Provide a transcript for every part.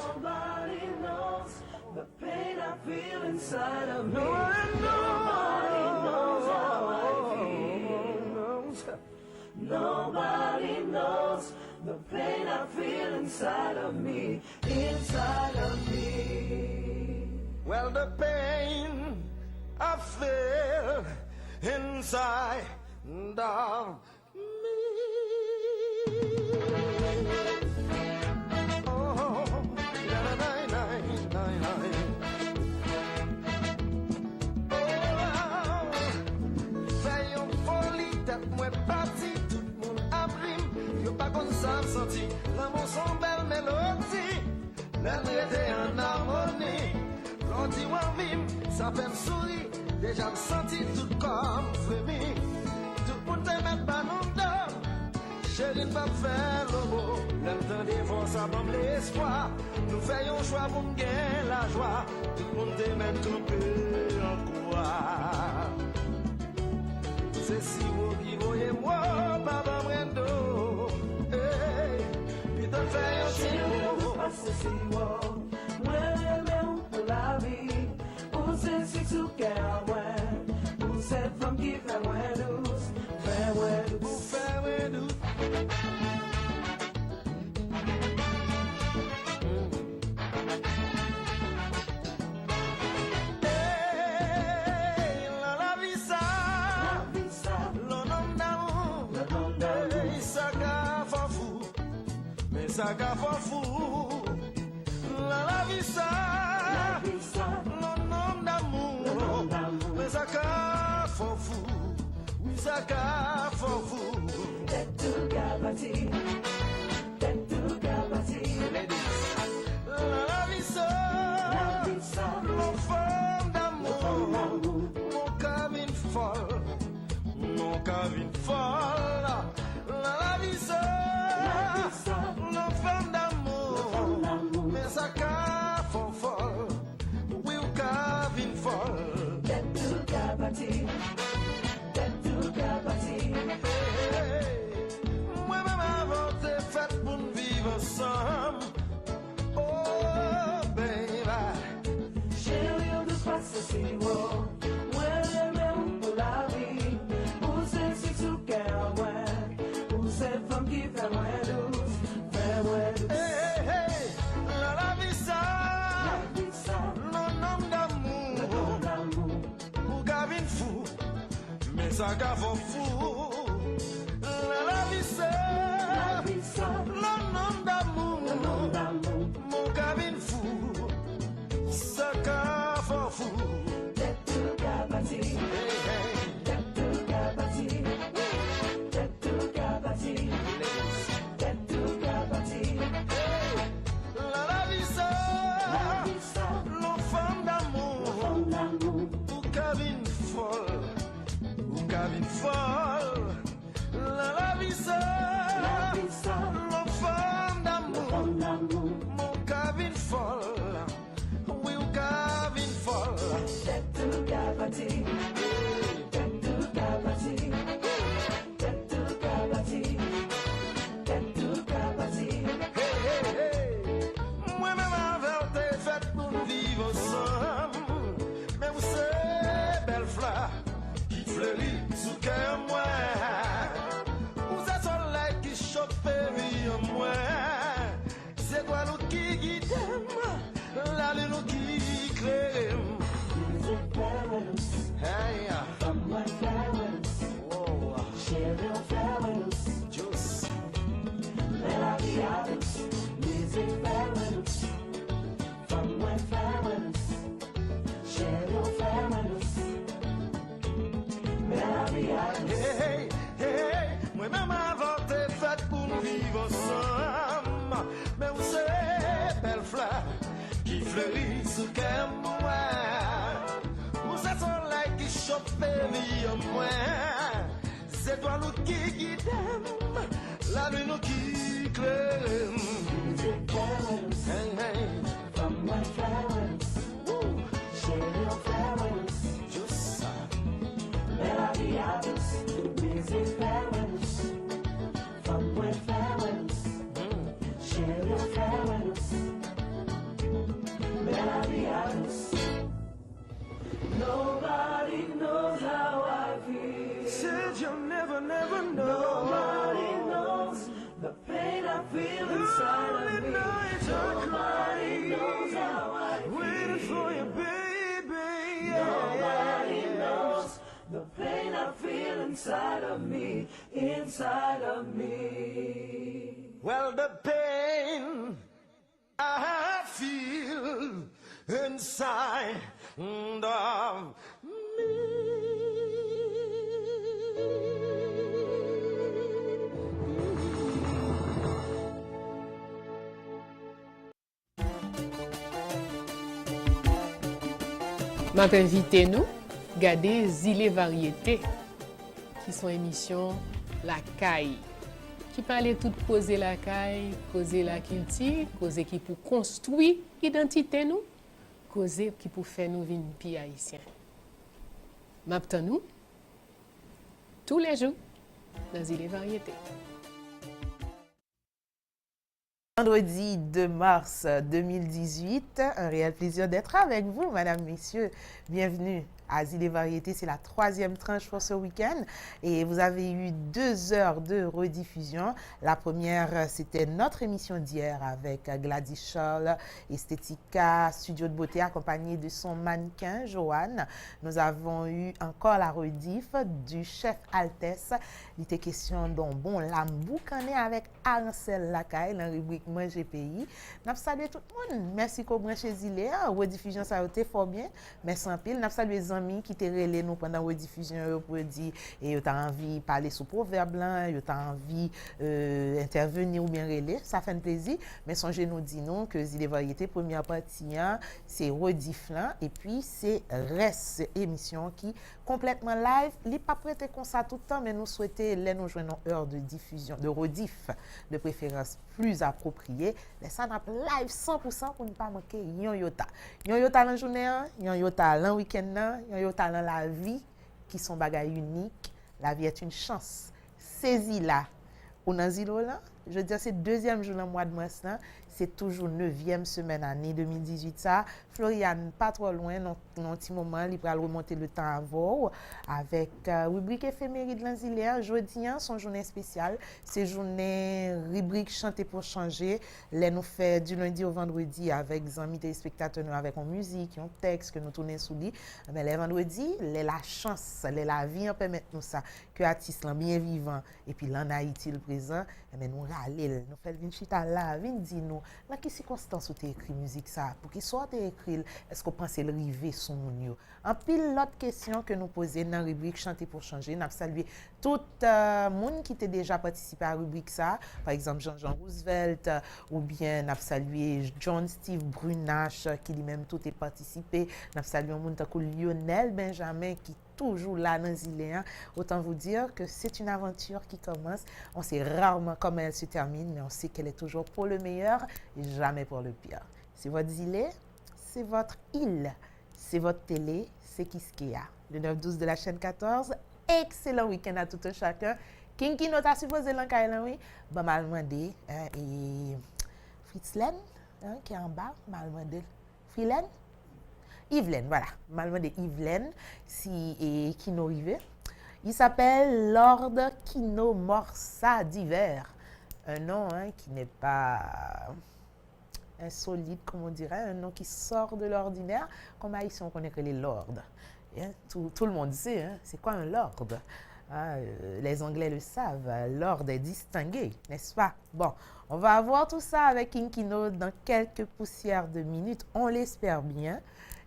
Nobody knows the pain I feel inside of me. Nobody knows how I feel. Nobody knows the pain I feel inside of me, inside of me. Well, the pain I feel inside of me. Oh, fais une folie, tête moi parti, tout le monde abrime. Yo pas comme ça senti, l'amour son belle mélodie, l'être était en harmonie. L'ordi ou en vime, ça fait me sourire, déjà me sentir tout comme frémi. Tout le monde t'aime pas non d'or, chérie ne pas faire le mot. L'aime d'un dévot, ça bombe l'espoir. Nous faisons un choix pour me gagner la joie. Tout le monde t'aime camper en quoi. C'est si vous qui voyez moi, Baba Brendo. Hey, puis t'en fais un chiro. C'est si wow, moi même pour la vie. Pour ces six ou qu'un pour cette femme qui fait moins douce, fait moins douce, pour faire moins douce. Ça qu'a fou, la vie ça, le nom d'amour, mais ça qu'a fou, oui ça qu'a fou. Tetu gabati, la vie ça, l'enfant d'amour, mon cabine folle, la vie ça. L'enfant d'amour, mais ça qu'a folle, oui ou qu'a vin folle. Tetu gabati. Moi-même avant t'es fait pour nous vivre ensemble. Oh baby, chérie, on ne passe si haut. Moi même pour la vie, pour ces six ou qu'un pour cette femme qui fait moins douce. La vie ça, non nom d'amour, pour Gavin fou, mais ça gave fou. La vie ça, non nom d'amour, mon Gavin fou, ça gave fou. Tetu gabati. La vie ça, l'enfant d'amour, ou cabine folle, la vie ça, l'enfant d'amour, mon cabine folle, oui ou cabine folle. Tetu gabati. Moi-même avec t'es fait pour nous vivre ensemble. Mais vous savez, belle fleur qui fleurit sous cœur moi. Vous êtes soleil qui chope vie en moi. C'est toi nous qui guidons, la lune nous qui éclaire. Hey, Someone flowers, oh, sharing flowers, just melodious, music flowers, someone flowers, sharing flowers, melodious. hey, hey, moi-même avant t'es faite pour nous vivre ensemble. Mais vous savez, belle fleur qui fleurit sous cœur moi. Vous êtes soleil qui chope vie en moi. C'est toi nous qui guidons, la lune nous qui éclaire. Music flowers, Hey, hey, someone flowers, sharing flowers, just ça. melodious, music flowers, someone flowers, sharing flowers. Nobody knows how I feel. Said you'll never, never know. Nobody knows the pain I feel inside of me. Nobody knows how I feel. Waiting for you, baby. Yeah. Nobody knows the pain I feel inside of me, inside of me. Well, the pain I feel inside of M'a invité nous garder Zile Variété qui sont émissions la caille qui parlait tout causer la caille, causer la culture, causer qui pour construire identité nous, causer qui pour faire nous vivre pays haïtien. M'attend nous tous les jours dans Zile Variété. Vendredi 2 mars 2018, un réel plaisir d'être avec vous, mesdames, messieurs. Bienvenue à Zile Variété, c'est la 3e tranche pour ce week-end et vous avez eu 2 heures de rediffusion. La première, c'était notre émission d'hier avec Gladys Charles, Estetica, Studio de beauté accompagné de son mannequin Joanne. Nous avons eu encore la rediff du chef Altesse. Il était question d'un bon lamboucané avec Arancel Lacaille dans la rubrique Manger Pays. Nous saluons tout le monde. Merci qu'on branche Zile. Rediffusion, ça a été fort bien. Merci en pile. Nous saluons les amis qui te relé nous pendant rediffusion pour dire et tu as envie de parler sur proverbe blanc, tu as envie intervenir ou bien relé, ça fait un plaisir. Mais songez nous dit non que Zile Variété première partie c'est rediff là et puis c'est reste émission qui complètement live, il pas prêté comme ça tout le temps mais nous souhaitons les nous joindre une heure de diffusion de rediff de préférence plus appropriée. Les ça n'a live 100% pour ne pas manquer yon yota. Yon yota dans journée, yon yota dans week-end, yon yota dans la vie qui sont bagages uniques. La vie est une chance. Saisis-la. Ou dans zilo là, je veux dire c'est 2e jour dans mois de mars là, c'est toujours 9e semaine année 2018 ça. Floriane pas trop loin non petit moment, il va remonter le temps avant avec rubrique éphéméride dans zile. Jeudi son journée spéciale, c'est journée rubrique chanter pour changer. Les nous fait du lundi au vendredi avec les amis téléspectateurs nous avec en musique, un texte que nous tourner sous lui. Mais les vendredis, les la chance, les la vie en permettre nous ça que artiste bien vivant et puis là en Haïti le présent, mais nous râler, nous fait une chita là, vinn dire nous dans quelle circonstance où tu écrit musique ça pour qu'il soit écrit, est-ce qu'on pense le river son yo. En pile l'autre question que nous poser dans rubrique chanter pour changer, n'a salué tout monde qui était déjà participé à la rubrique ça, par exemple Jean-Jean Roosevelt ou bien n'a salué John Steve Brunache qui lui-même tout est participé, n'a salué un monde comme Lionel Benjamin qui toujours là dans Zile. Autant vous dire que c'est une aventure qui commence. On sait rarement comment elle se termine, mais on sait qu'elle est toujours pour le meilleur et jamais pour le pire. C'est votre Zile, c'est votre île, c'est votre télé, c'est Kiskeya. Le 9-12 de la chaîne 14. Excellent week-end à tout un chacun. Kinki nota supposé l'encaille, oui. Bon, mal demandé. Et Fritzlen, qui est en bas, mal demandé. Frilen? Yvelaine, voilà. Mal demandé Yvelaine, et Kino Rivé. Il s'appelle Lord Kino Morsa d'hiver. Un nom qui n'est pas insolite, comme on dirait, un nom qui sort de l'ordinaire. Comme ici, on connaît que les lords. Tout le monde sait, c'est quoi un lord? Les Anglais le savent, lord est distingué, n'est-ce pas? Bon, on va avoir tout ça avec Kinkino dans quelques poussières de minutes, on l'espère bien.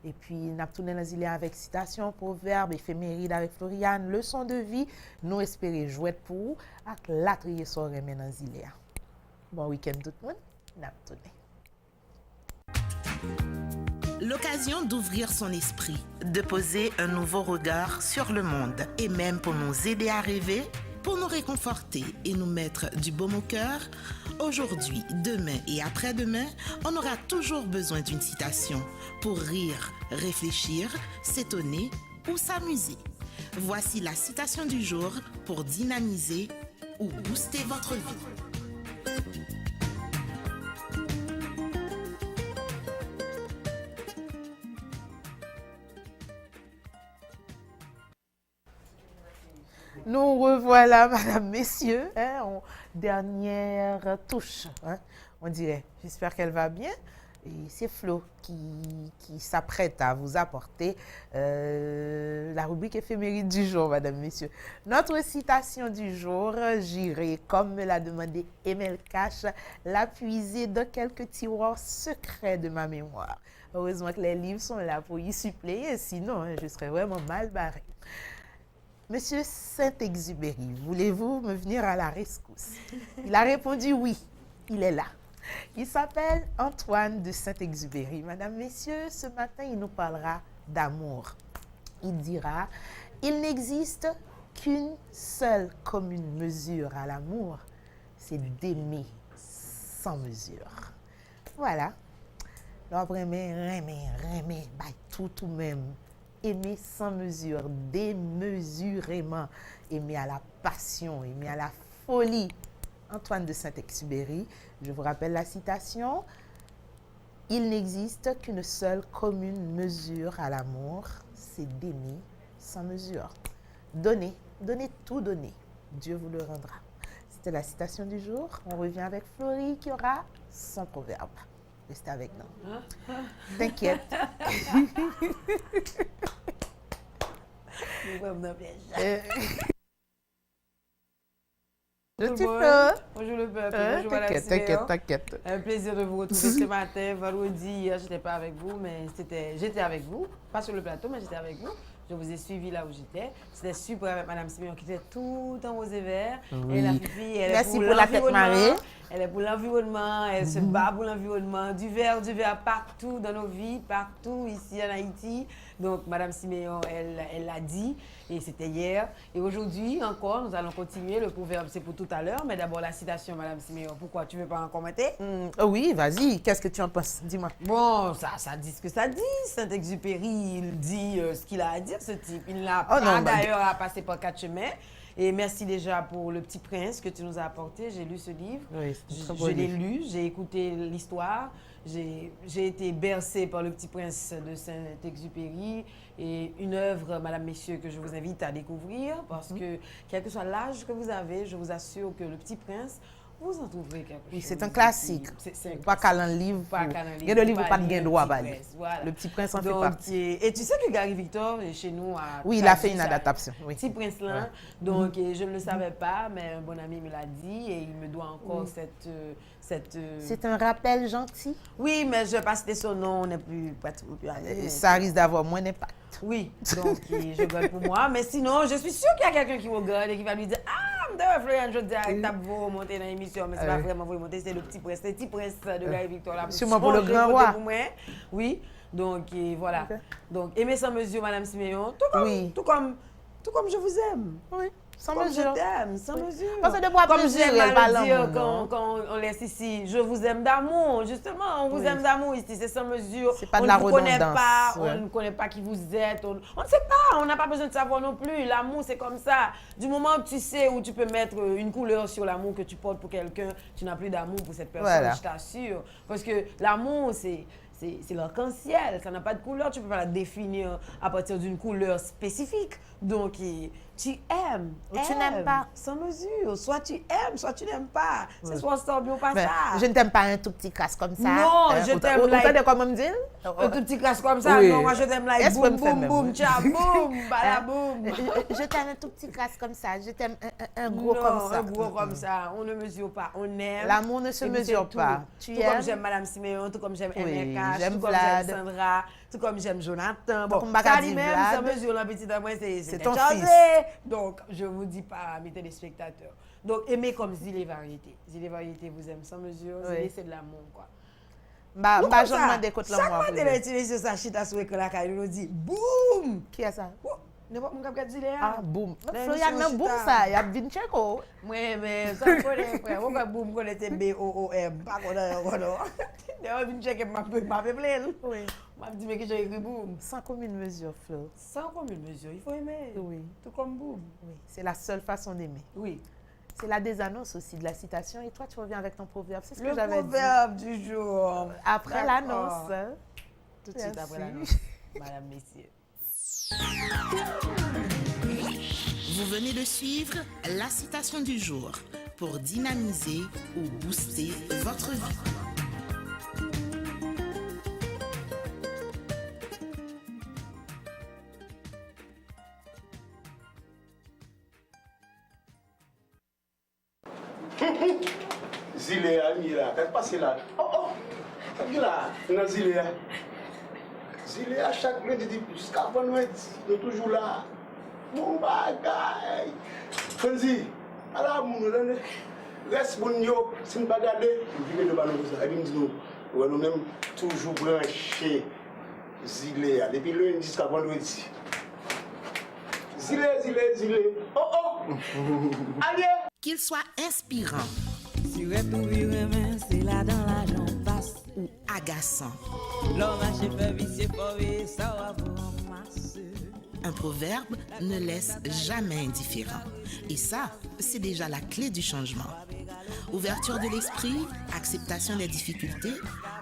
Et puis, nous avons tourné dans Zile avec citation, proverbe, éphéméride avec Floriane, leçon de vie. Nous espérons jouer pour vous avec la trier soirée dans Zile. Bon week-end tout le monde, nous avons tourné. L'occasion d'ouvrir son esprit, de poser un nouveau regard sur le monde et même pour nous aider à rêver, pour nous réconforter et nous mettre du baume au cœur. Aujourd'hui, demain et après-demain, on aura toujours besoin d'une citation pour rire, réfléchir, s'étonner ou s'amuser. Voici la citation du jour pour dynamiser ou booster votre vie. Nous revoilà, madame, messieurs, dernière touche, on dirait. J'espère qu'elle va bien. Et c'est Flo qui s'apprête à vous apporter la rubrique éphéméride du jour, madame, messieurs. Notre citation du jour, j'irai, comme me l'a demandé Emel Cash, la puiser dans quelques tiroirs secrets de ma mémoire. Heureusement que les livres sont là pour y suppléer, sinon je serais vraiment mal barrée. Monsieur Saint-Exupéry, voulez-vous me venir à la rescousse? Il a répondu oui, il est là. Il s'appelle Antoine de Saint-Exupéry. Madame, messieurs, ce matin, il nous parlera d'amour. Il dira, il n'existe qu'une seule commune mesure à l'amour, c'est d'aimer sans mesure. Voilà. Alors, aimer, tout même. Aimer sans mesure, démesurément. Aimer à la passion, aimer à la folie. Antoine de Saint-Exupéry, je vous rappelle la citation. Il n'existe qu'une seule commune mesure à l'amour, c'est d'aimer sans mesure. Donnez, tout donner. Dieu vous le rendra. C'était la citation du jour. On revient avec Florie qui aura son proverbe. Restez avec nous. T'inquiète. Bonjour le peuple, bonjour Madame Siméon. T'inquiète. Un plaisir de vous retrouver ce matin. Vendredi, hier, je n'étais pas avec vous, mais j'étais avec vous. Pas sur le plateau, mais j'étais avec vous. Je vous ai suivi là où j'étais. C'était super avec Madame Siméon qui était tout en rose et vert. Oui. Et la Fifi, elle Merci est pour pour la tête marée. Elle est pour l'environnement, elle se bat pour l'environnement. Du vert partout dans nos vies, partout ici en Haïti. Donc, Madame Siméon, elle l'a dit, et c'était hier. Et aujourd'hui, encore, nous allons continuer. Le proverbe, c'est pour tout à l'heure. Mais d'abord, la citation, Madame Siméon. Pourquoi? Tu ne veux pas en commenter? Oui, vas-y. Qu'est-ce que tu en penses? Dis-moi. Bon, ça dit ce que ça dit. Saint-Exupéry, il dit ce qu'il a à dire, ce type. Il n'a Oh, pas non, d'ailleurs à passer par 4 chemins. Et merci déjà pour Le Petit Prince que tu nous as apporté. J'ai lu ce livre. Oui, c'est un très beau Je l'ai livre. lu, j'ai écouté l'histoire. J'ai été bercée par Le Petit Prince de Saint-Exupéry et une œuvre, Madame, Messieurs, que je vous invite à découvrir parce que, quel que soit l'âge que vous avez, je vous assure que Le Petit Prince, vous en trouverez quelque chose. Oui, c'est un classique. C'est un Pas qu'à un livre. Pas qu'à un livre. Il y a des livres pas de gain droit à Petit lire. Prince, voilà. Le Petit Prince en fait Donc, partie. et tu sais que Gary Victor, chez nous, Oui, il a fait traduit une ça. adaptation. Oui. Petit Prince là. Ouais. Donc, je ne le savais pas, mais un bon ami me l'a dit et il me doit encore cette C'est un rappel gentil. Oui, mais je vais pas citer son nom, on n'est plus pratiquement plus amis. Ça risque d'avoir moins d'impact. Oui, donc je garde pour moi. Mais sinon, je suis sûre qu'il y a quelqu'un qui regarde et qui va lui dire ah, m'd'abord, Florian, je dis, t'as beau monter dans l'émission, mais c'est pas vraiment vous monter, c'est le petit prince de Gary Victor là. Sûrement pour le grand roi. Pour moi. Oui, donc voilà. Okay. Donc, aimer sans mesure, Madame Siméon, tout comme je vous aime. Oui, sans Comme mesure. je t'aime, sans mesure. Parce que de bois Comme mesure, j'aime elle à parle le dire l'amour, quand on laisse ici, je vous aime d'amour. Justement, on vous aime d'amour ici, c'est sans mesure. C'est pas on de la ne vous connaît redondance, pas, ouais. on ne connaît pas qui vous êtes. On ne sait pas, on n'a pas besoin de savoir non plus. L'amour, c'est comme ça. Du moment où tu sais où tu peux mettre une couleur sur l'amour que tu portes pour quelqu'un, tu n'as plus d'amour pour cette personne, Voilà. je t'assure. Parce que l'amour, c'est l'arc-en-ciel, ça n'a pas de couleur, tu ne peux pas la définir à partir d'une couleur spécifique. Donc, tu aimes Ou tu n'aimes pas. sans mesure. Soit tu aimes, soit tu n'aimes pas. C'est soit ça ou pas Mais ça. je ne t'aime pas un tout petit casse comme ça. Non, je t'aime Vous like- entendez comment me dire? Un tout petit classe comme ça, Oui. non, moi je t'aime like Est-ce que boum, me fait boum, même, boum, oui. tcha, boum, bala, boum. Je t'aime un tout petit casse comme ça. Je t'aime un Non, gros comme ça. un gros comme ça. On ne mesure pas, on aime. L'amour ne se Et puis mesure c'est pas. tout. Tu Tout comme aimes? j'aime Madame Siméon, tout comme j'aime Oui, MRK, j'aime tout comme Vlad. j'aime Sandra, tout comme j'aime Jonathan. Bon, comme ça Bagadi lui-même, Vlad. sans mesure, la petite à moi, c'est ton changé. fils. Donc, je vous dis pas, mes téléspectateurs. Donc, aimez comme Zile Variété. Zile Variété vous aime sans mesure. Oui. Zile, c'est de l'amour, quoi. Bah, Nous, bah, comme j'en ça, demande écoute chaque l'amour. matin, il est sur sa chita sur l'écran, il nous dit boum! Qui est ça? Ne pas me capter Zile. Ah, boum. Là, Florian, monsieur non, boum Chita. ça. Il y a Vincenco. Oui, mais ça me connaît, frère. Pourquoi boum, connaît B-O-O-M? Pas qu'on a encore. D'ailleurs, je checker ma plaît. Oui. Je me dis, mais que j'ai écrit boum. Sans commune mesure, Flo. Sans commune mesure, il faut aimer. Oui. Tout comme boum. Oui. C'est la seule façon d'aimer. Oui. C'est la désannonce aussi de la citation. Et toi, tu reviens avec ton proverbe. C'est ce que Le j'avais dit. proverbe du jour. Après D'accord. l'annonce. hein. Tout de suite après Merci. l'annonce. Madame, messieurs. Vous venez de suivre la citation du jour pour dynamiser ou booster votre vie. Zilea, Mira, qu'est-ce qui passe là? Oh, là, dans Zilea. Zilea, chaque lundi, jusqu'à vendredi, nous toujours là. Bon bagay. Fonzi, à la moune, reste bon yo, si nous ne pas garder, nous vivons de ballon ça. Et puis nous même toujours branchés Zilea, depuis lundi jusqu'à vendredi. Zilea. Oh, allez! Qu'il soit inspirant Si ouais tout vivre, c'est là dans la jambe passe. ou agaçant, L'homme a chef vicieux pour vivre, ça va pour masser. un proverbe ne laisse jamais indifférent. Et ça, c'est déjà la clé du changement. Ouverture de l'esprit, acceptation des difficultés,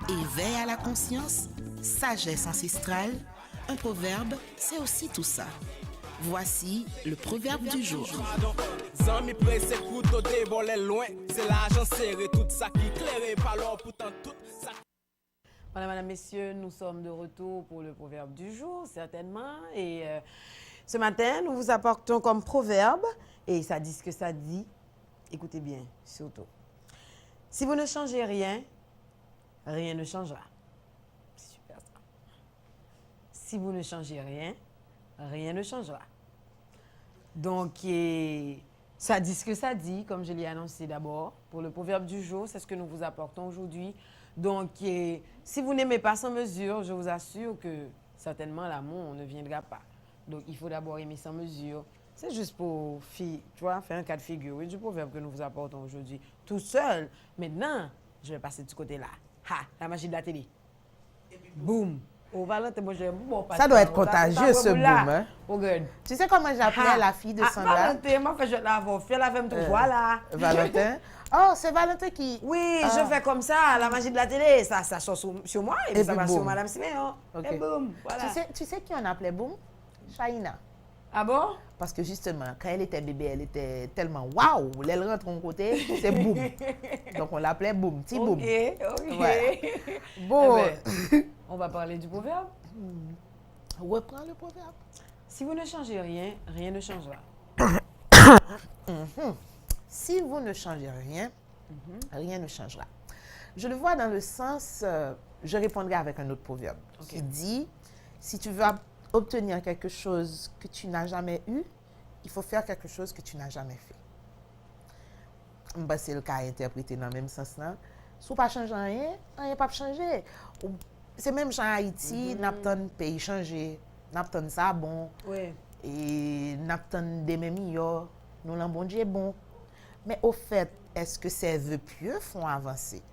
éveil à la conscience, sagesse ancestrale. Un proverbe, c'est aussi tout ça. Voici le proverbe du jour. Zami presse couteau dévolé loin. C'est l'argent serré, tout ça qui éclairé par l'or, pourtant tout ça. Voilà, madame, messieurs, nous sommes de retour pour le proverbe du jour, certainement. Et ce matin, nous vous apportons comme proverbe, et ça dit ce que ça dit. Écoutez bien, surtout. Si vous ne changez rien, rien ne changera. C'est super ça. Si vous ne changez rien, rien ne changera. Donc, ça dit ce que ça dit, comme je l'ai annoncé d'abord. Pour le proverbe du jour, c'est ce que nous vous apportons aujourd'hui. Donc, si vous n'aimez pas sans mesure, je vous assure que certainement l'amour ne viendra pas. Donc, il faut d'abord aimer sans mesure. C'est juste pour tu vois, faire un cas de figure du proverbe que nous vous apportons aujourd'hui. Tout seul. Maintenant, je vais passer de ce côté-là. La magie de la télé. Boum. Au Valentin, moi, j'ai bon. Ça doit être contagieux, ce boom. Hein? Regarde. Tu sais comment j'appelais la fille de Sandra? Valentin, moi, je l'avais fait, la même voilà. Valentin. Oh, c'est Valentin qui... Oui, je fais comme ça, la magie de la télé, ça sort sur moi et puis ça puis va boum. sur Madame Siméon. Ok. Et boum, voilà. Tu sais qui on appelait Boum? Shaina. Ah bon? Parce que justement, quand elle était bébé, elle était tellement waouh, elle rentre de mon côté, c'est Boum. Donc on l'appelait Boum, petit Boum. Ok. Ouais. Bon. Eh ben, on va parler du proverbe. Reprends le proverbe. Si vous ne changez rien, rien ne changera. Si vous ne changez rien, rien ne changera. Je le vois dans le sens, je répondrai avec un autre proverbe qui dit, si tu veux obtenir quelque chose que tu n'as jamais eu, il faut faire quelque chose que tu n'as jamais fait. Ben, c'est le cas interprété dans le même sens. Si vous ne pas changer rien, rien ne peut changer. C'est même en Haïti, nous avons pays changé, nous avons ça bon, Oui. et nous avons des mêmes meilleurs, nous avons bon Dieu bon. Mais au fait, est-ce que ces vœux pieux font avancer?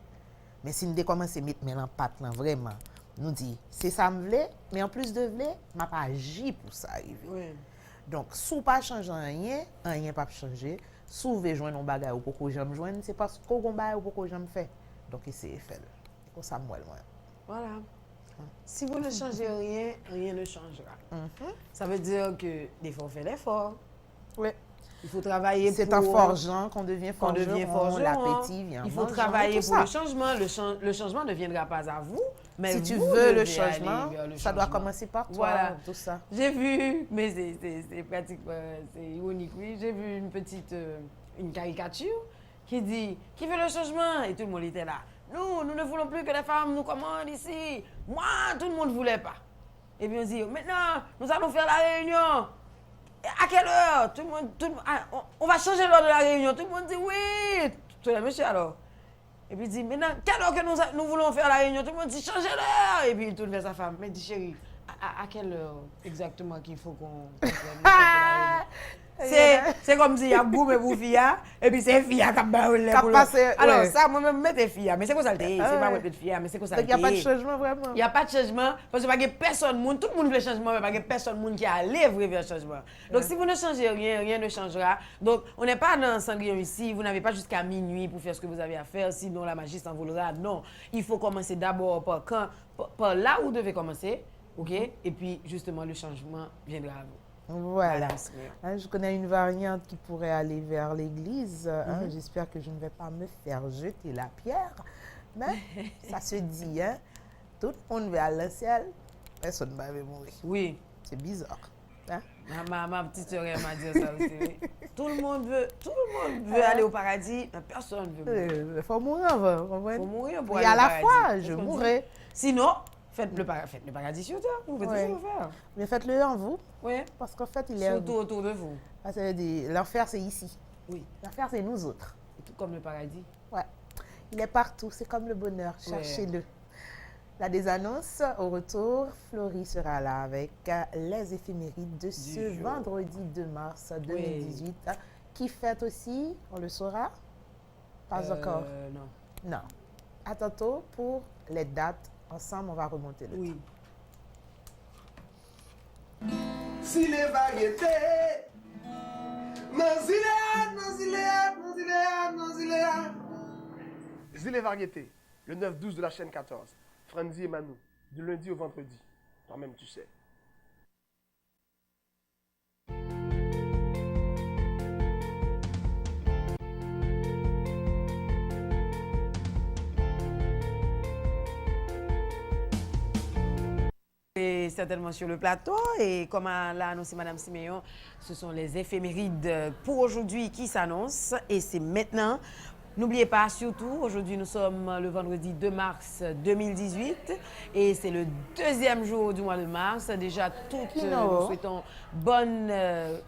Mais si nous commençons à mettre mes pattes là, vraiment, nous dit, c'est ça me voulait, mais en plus de voulait, je n'ai pas agi pour ça arriver. Oui. Donc, si vous ne changez rien, rien ne peut changer. Si vous voulez joindre un bagage ou pourquoi j'aime joindre, c'est parce qu'on a un bagage ou pourquoi j'aime faire. Donc, essayez de faire. C'est comme ça, moi. Voilà. Si vous ne changez rien, rien ne changera. Ça veut dire que des fois, on fait l'effort. Oui. Il faut travailler C'est pour... en forgeant qu'on devient qu'on forgeron. devient forgeron. L'appétit vient. Il faut mangeant, travailler tout pour ça. le changement. Le changement ne viendra pas à vous, mais Si tu vous veux le devez changement, aller vers le ça doit changement. commencer par toi. Voilà. Tout ça. J'ai vu, mais c'est pratiquement, c'est ironique, oui. J'ai vu une petite, une caricature qui dit « Qui veut le changement ?» Et tout le monde était là. « Nous ne voulons plus que les femmes nous commandent ici. Moi, tout le monde ne voulait pas. » Et puis on dit « Maintenant, nous allons faire la réunion. À quelle heure? Tout le monde, on va changer l'heure de la réunion. » Tout le monde dit « Oui. » Tout le monsieur alors. Et puis il dit, maintenant, quelle heure que nous voulons faire la réunion? Tout le monde dit, changez l'heure. Et puis il tourne vers sa femme. Mais il dit, chérie, à quelle heure exactement qu'il faut qu'on c'est comme si il y a boum et boufia, et puis c'est fille qui a baoulé. Alors ça, moi-même, mettez fille, mais c'est quoi ça le thé? C'est pas votre fille, mais c'est quoi ça le thé? Donc il n'y a pas de changement vraiment? Il n'y a pas de changement, parce qu'il n'y a pas personne, tout le monde veut changement, mais il n'y a pas personne qui a allé vers le changement. Donc si vous ne changez rien, rien ne changera. Donc on n'est pas dans Cendrillon ici, vous n'avez pas jusqu'à minuit pour faire ce que vous avez à faire, sinon la magie s'envolera. Non, il faut commencer d'abord par là où vous devez commencer, ok? Et puis justement le changement viendra à vous. Voilà. Madame Siméon. Hein, je connais une variante qui pourrait aller vers l'église. Hein, j'espère que je ne vais pas me faire jeter la pierre. Mais ça se dit, hein. Tout le monde va aller au ciel, personne ne va mourir. Oui. C'est bizarre. Hein? Ma petite sœur elle m'a dit ça aussi. Oui. Tout le monde veut aller au paradis, mais personne ne veut mourir. Il faut mourir avant. Il faut mourir pour Et aller à au la paradis. fois, C'est je ce qu'on dit. mourrai. Sinon, faites le paradis sur terre. Vous pouvez Ouais. toujours le faire. Mais faites-le en vous, Oui. parce qu'en fait, il est. Surtout autour de vous. Ah, ça veut dire, l'enfer, c'est ici. Oui. L'enfer, c'est nous autres. Tout comme le paradis. Ouais. Il est partout. C'est comme le bonheur. Cherchez-le. La désannonce, au retour, Florie sera là avec les éphémérides de ce jour. vendredi 2 mars 2018. Qui fête aussi, on le saura? Pas encore. Non. Non. À tantôt pour les dates. Ensemble, on va remonter le temps. Oui. Si les variétés, Zile Variété, le 9-12 de la chaîne 14. Franzi et Manu, du lundi au vendredi. Toi-même, tu sais. Et certainement sur le plateau. Et comme l'a annoncé Mme Siméon, ce sont les éphémérides pour aujourd'hui qui s'annoncent. Et c'est maintenant. N'oubliez pas, surtout, aujourd'hui, nous sommes le vendredi 2 mars 2018 et c'est le deuxième jour du mois de mars. Déjà, toutes nous souhaitons bonne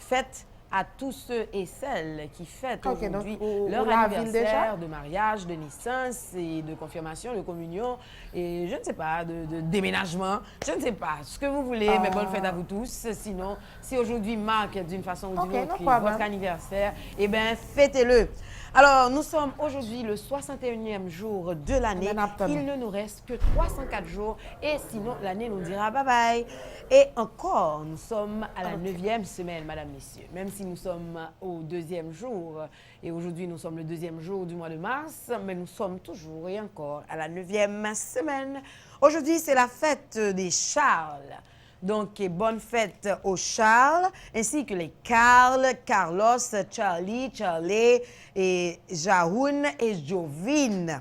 fête à tous ceux et celles qui fêtent aujourd'hui leur anniversaire de mariage, de naissance et de confirmation, de communion et je ne sais pas, de déménagement. Je ne sais pas ce que vous voulez, mais bonne fête à vous tous. Sinon, si aujourd'hui marque d'une façon ou d'une autre votre anniversaire, eh bien, fêtez-le. Alors, nous sommes aujourd'hui le 61e jour de l'année. Il ne nous reste que 304 jours et sinon, l'année nous dira bye-bye. Et encore, nous sommes à la 9e semaine, Madame, Messieurs. Même si nous sommes au 2e jour et aujourd'hui, nous sommes le 2e jour du mois de mars, mais nous sommes toujours et encore à la 9e semaine. Aujourd'hui, c'est la fête des Charles. Donc, bonne fête aux Charles, ainsi que les Carl, Carlos, Charlie, Charlie, et Jaoun et Jovine.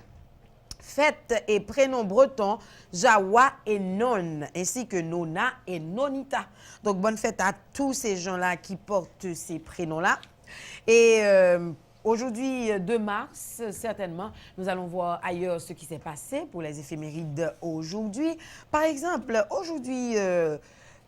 Fête et prénom breton, Jawa et Non, ainsi que Nona et Nonita. Donc, bonne fête à tous ces gens-là qui portent ces prénoms-là. Et aujourd'hui, 2 mars, certainement, nous allons voir ailleurs ce qui s'est passé pour les éphémérides aujourd'hui. Par exemple, aujourd'hui,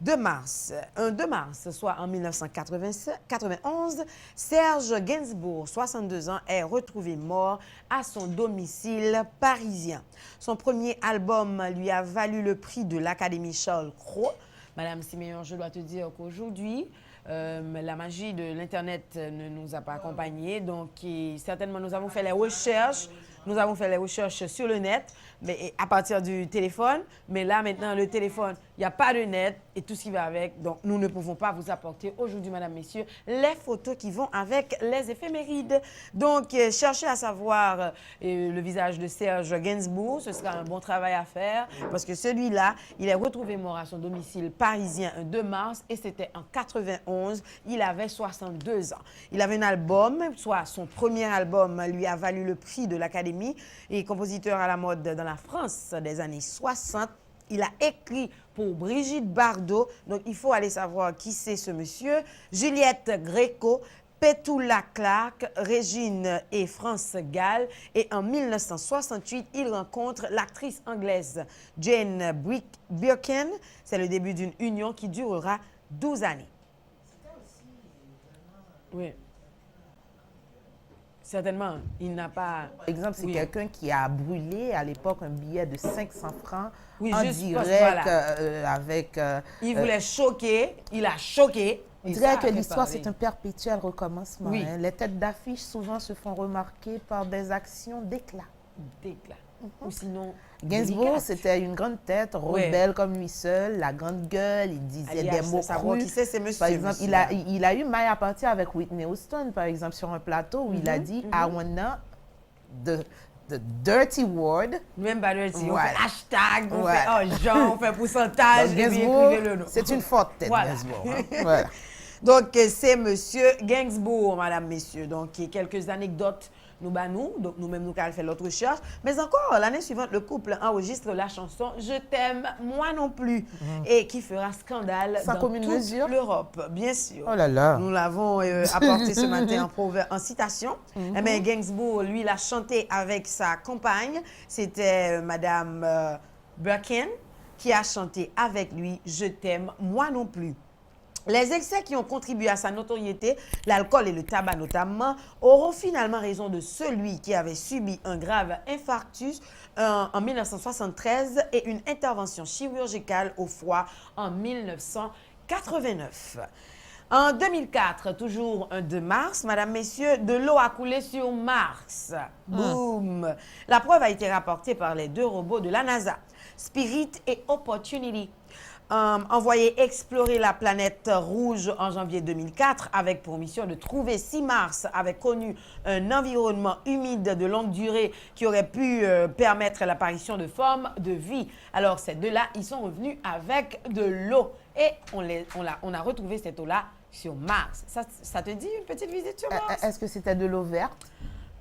2 mars, un 2 mars, soit en 1991, Serge Gainsbourg, 62 ans, est retrouvé mort à son domicile parisien. Son premier album lui a valu le prix de l'Académie Charles Cros. Madame Siméon, je dois te dire qu'aujourd'hui, la magie de l'Internet ne nous a pas accompagnés. Donc, certainement, nous avons fait les recherches. Nous avons fait les recherches sur le net, mais à partir du téléphone. Mais là, maintenant, le téléphone, il n'y a pas de net et tout ce qui va avec. Donc, nous ne pouvons pas vous apporter aujourd'hui, Madame, Messieurs, les photos qui vont avec les éphémérides. Donc, cherchez à savoir le visage de Serge Gainsbourg. Ce sera un bon travail à faire parce que celui-là, il est retrouvé mort à son domicile parisien un 2 mars et c'était en 91. Il avait 62 ans. Il avait un album, soit son premier album lui a valu le prix de l'Académie et compositeur à la mode dans la France des années 60. Il a écrit pour Brigitte Bardot. Donc, il faut aller savoir qui c'est ce monsieur. Juliette Gréco, Petula Clark, Régine et France Gall. Et en 1968, il rencontre l'actrice anglaise Jane Birkin. C'est le début d'une union qui durera 12 années. Oui. Certainement, il n'a pas... Par exemple, c'est quelqu'un qui a brûlé à l'époque un billet de 500 francs en direct avec... il voulait choquer, il a choqué. On dirait que l'histoire, c'est un perpétuel recommencement. Oui. Hein. Les têtes d'affiche souvent se font remarquer par des actions d'éclat. D'éclat. Ou sinon... Gainsbourg, c'était une grande tête, rebelle comme lui seul, la grande gueule, il disait des mots crus. Qui c'est, c'est monsieur, par exemple, il a eu maille à partir avec Whitney Houston, par exemple, sur un plateau où il a dit « I wanna the dirty word ». Même pas dirty, on fait hashtag, on fait genre, on fait pourcentage. Gainsbourg, c'est une forte tête, Gainsbourg. Hein. Voilà. Donc, c'est Monsieur Gainsbourg, Madame, Messieurs. Donc, quelques anecdotes nous banou. Donc, nous-mêmes, nous allons faire notre recherche. Mais encore, l'année suivante, le couple enregistre la chanson « Je t'aime, moi non plus » et qui fera scandale Sans dans commune toute mesure. l'Europe, bien sûr. Oh là là. Nous l'avons apporté ce matin en citation. Eh bien, Gainsbourg, lui, l'a chanté avec sa compagne. C'était Madame Birkin qui a chanté avec lui « Je t'aime, moi non plus ». Les excès qui ont contribué à sa notoriété, l'alcool et le tabac notamment, auront finalement raison de celui qui avait subi un grave infarctus en 1973 et une intervention chirurgicale au foie en 1989. En 2004, toujours un 2 mars, Madame, Messieurs, de l'eau a coulé sur Mars. Boum! La preuve a été rapportée par les 2 robots de la NASA, Spirit et Opportunity. Envoyé explorer la planète rouge en janvier 2004 avec pour mission de trouver si Mars avait connu un environnement humide de longue durée qui aurait pu permettre l'apparition de formes de vie. Alors ces deux-là, ils sont revenus avec de l'eau et on a retrouvé cette eau-là sur Mars. Ça te dit une petite visite sur Mars? Est-ce que c'était de l'eau verte?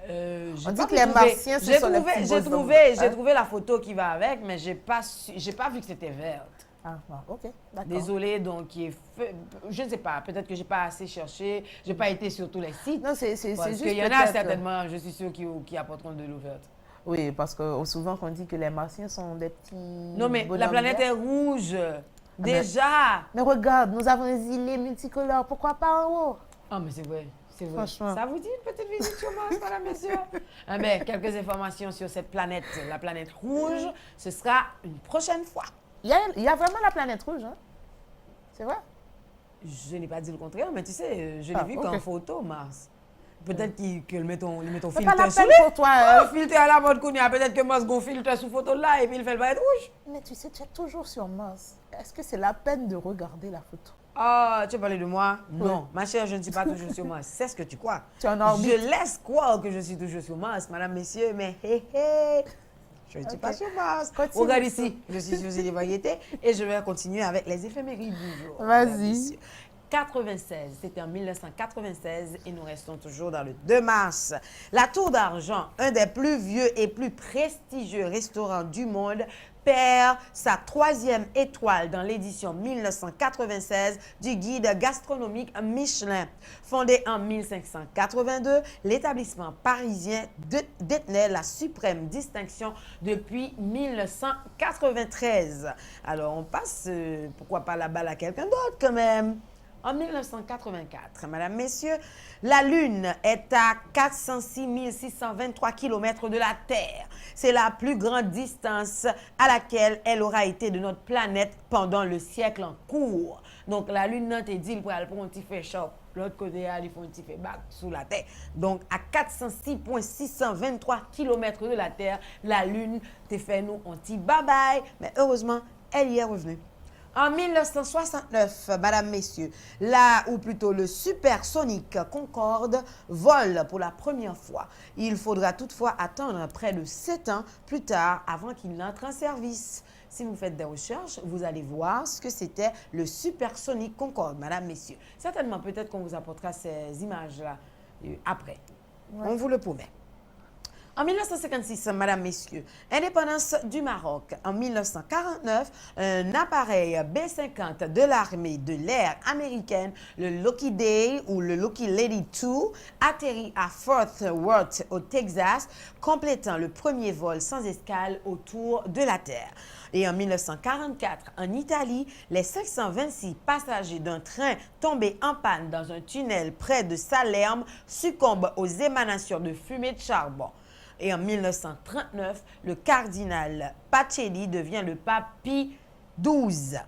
On dit que les Martiens, ce sont les petits bosses J'ai trouvé la photo qui va avec, mais j'ai pas vu que c'était verte. Ah, ok, d'accord. Désolée, donc, je ne sais pas, peut-être que je n'ai pas assez cherché, je n'ai pas été sur tous les sites. Non, c'est parce juste qu'il y en a certainement, je suis sûre, qui apporteront de l'eau verte. Oui, parce que souvent on dit que les Martiens sont des petits... Non, mais la planète est rouge, déjà. Mais regarde, nous avons des îlets multicolores, pourquoi pas en haut? Ah, mais c'est vrai. C'est vrai. Franchement. Ça vous dit une petite visite sur Mars, madame, messieurs? Ah ben, quelques informations sur cette planète, la planète rouge, ce sera une prochaine fois. Il y a vraiment la planète rouge, hein? C'est vrai? Je n'ai pas dit le contraire, mais tu sais, je l'ai vu qu'en photo, Mars. Peut-être qu'ils mettent ton filtre pas la sous peine pour toi. filtre à la mode qu'on y a. Peut-être que Mars gon filtre sous photo là et puis il fait le être rouge. Mais tu sais, tu es toujours sur Mars. Est-ce que c'est la peine de regarder la photo? Ah, tu as parlé de moi? Non, ma chère, je ne suis pas toujours sur Mars. C'est ce que tu crois. Tu es en orbite. Je laisse croire que je suis toujours sur Mars, madame, messieurs, mais hé hé. Je ne suis pas sur Mars. Continue. Regarde ici, je suis sur les variétés et je vais continuer avec les éphémérides du jour. Vas-y. 96, c'était en 1996 et nous restons toujours dans le 2 mars. La Tour d'Argent, un des plus vieux et plus prestigieux restaurants du monde, perd sa 3e étoile dans l'édition 1996 du guide gastronomique Michelin. Fondé en 1582, l'établissement parisien détenait la suprême distinction depuis 1993. Alors on passe, pourquoi pas la balle à quelqu'un d'autre quand même. En 1984, Madame, Messieurs, la Lune est à 406 623 km de la Terre. C'est la plus grande distance à laquelle elle aura été de notre planète pendant le siècle en cours. Donc, la Lune n'a été dit pour un petit fait chaud. L'autre côté, il faut un petit fait bac sous la Terre. Donc, à 406,623 km de la Terre, la Lune t'a fait nous un petit bye-bye. Mais heureusement, elle y est revenue. En 1969, Madame, Messieurs, ou plutôt le supersonique Concorde vole pour la première fois. Il faudra toutefois attendre près de 7 ans plus tard avant qu'il n'entre en service. Si vous faites des recherches, vous allez voir ce que c'était le supersonique Concorde, Madame, Messieurs. Certainement, peut-être qu'on vous apportera ces images-là après. Ouais. On vous le promet. En 1956, Madame, Messieurs, indépendance du Maroc. En 1949, un appareil B-50 de l'armée de l'air américaine, le Lockheed Day ou le Lockheed Lady 2, atterrit à Fort Worth au Texas, complétant le premier vol sans escale autour de la Terre. Et en 1944, en Italie, les 526 passagers d'un train tombé en panne dans un tunnel près de Salerme succombent aux émanations de fumée de charbon. Et en 1939, le cardinal Pacelli devient le pape Pie XII.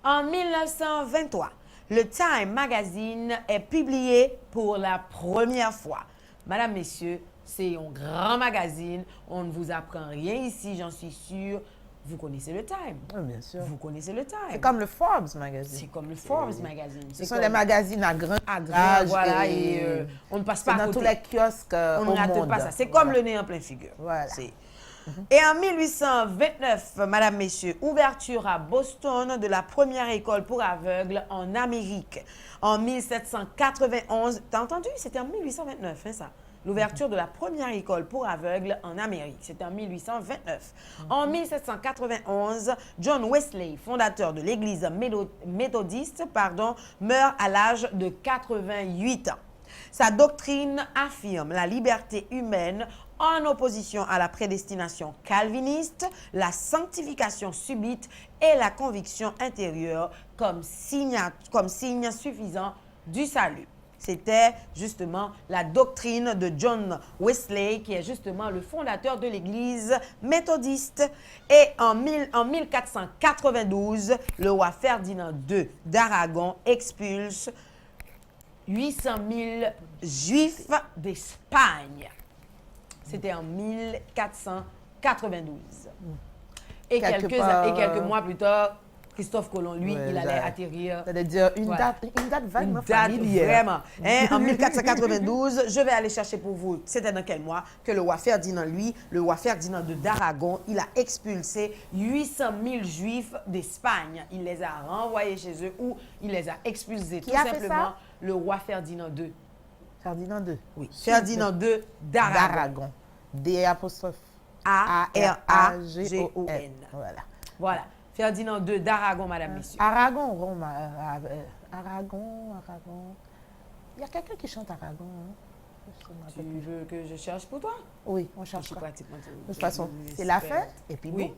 En 1923, le Time Magazine est publié pour la première fois. Madame, Messieurs, c'est un grand magazine. On ne vous apprend rien ici, j'en suis sûre. Vous connaissez le Time. Oui, bien sûr. Vous connaissez le Time. C'est comme le Forbes Magazine. C'est comme le Forbes Magazine. Ce sont des magazines à grand voilà, et on ne passe pas à dans côté. tous les kiosques on ne rate pas ça. C'est comme le nez en pleine figure. Voilà. Et en 1829, madame, messieurs, ouverture à Boston de la première école pour aveugles en Amérique. En 1791, t'as entendu? C'était en 1829, hein, ça. L'ouverture de la première école pour aveugles en Amérique. C'était en 1829. En 1791, John Wesley, fondateur de l'église méthodiste, meurt à l'âge de 88 ans. Sa doctrine affirme la liberté humaine en opposition à la prédestination calviniste, la sanctification subite et la conviction intérieure comme signe suffisant du salut. C'était justement la doctrine de John Wesley, qui est justement le fondateur de l'église méthodiste. Et en 1492, le roi Ferdinand II d'Aragon expulse 800 000 Juifs d'Espagne. C'était en 1492. Et quelques mois plus tard, Christophe Colomb, lui, il allait atterrir. C'est-à-dire une date vaguement familière. Vraiment. Hein, en 1492, je vais aller chercher pour vous, c'était dans quel mois, que le roi Ferdinand, le roi Ferdinand d'Aragon, il a expulsé 800 000 Juifs d'Espagne. Il les a renvoyés chez eux ou il les a expulsés. Qui tout a fait simplement, ça? Le roi Ferdinand II. Ferdinand II. Oui. Ferdinand II d'Aragon. D-apostrophe. A-R-A-G-O-N. Voilà. Voilà. Ferdinand II d'Aragon, madame, messieurs. Aragon, Aragon. Il y a quelqu'un qui chante Aragon. Hein? Tu veux que je cherche pour toi? Oui, on cherche. Je suis pratiquement. De toute façon, c'est la fin. Et puis oui. bon.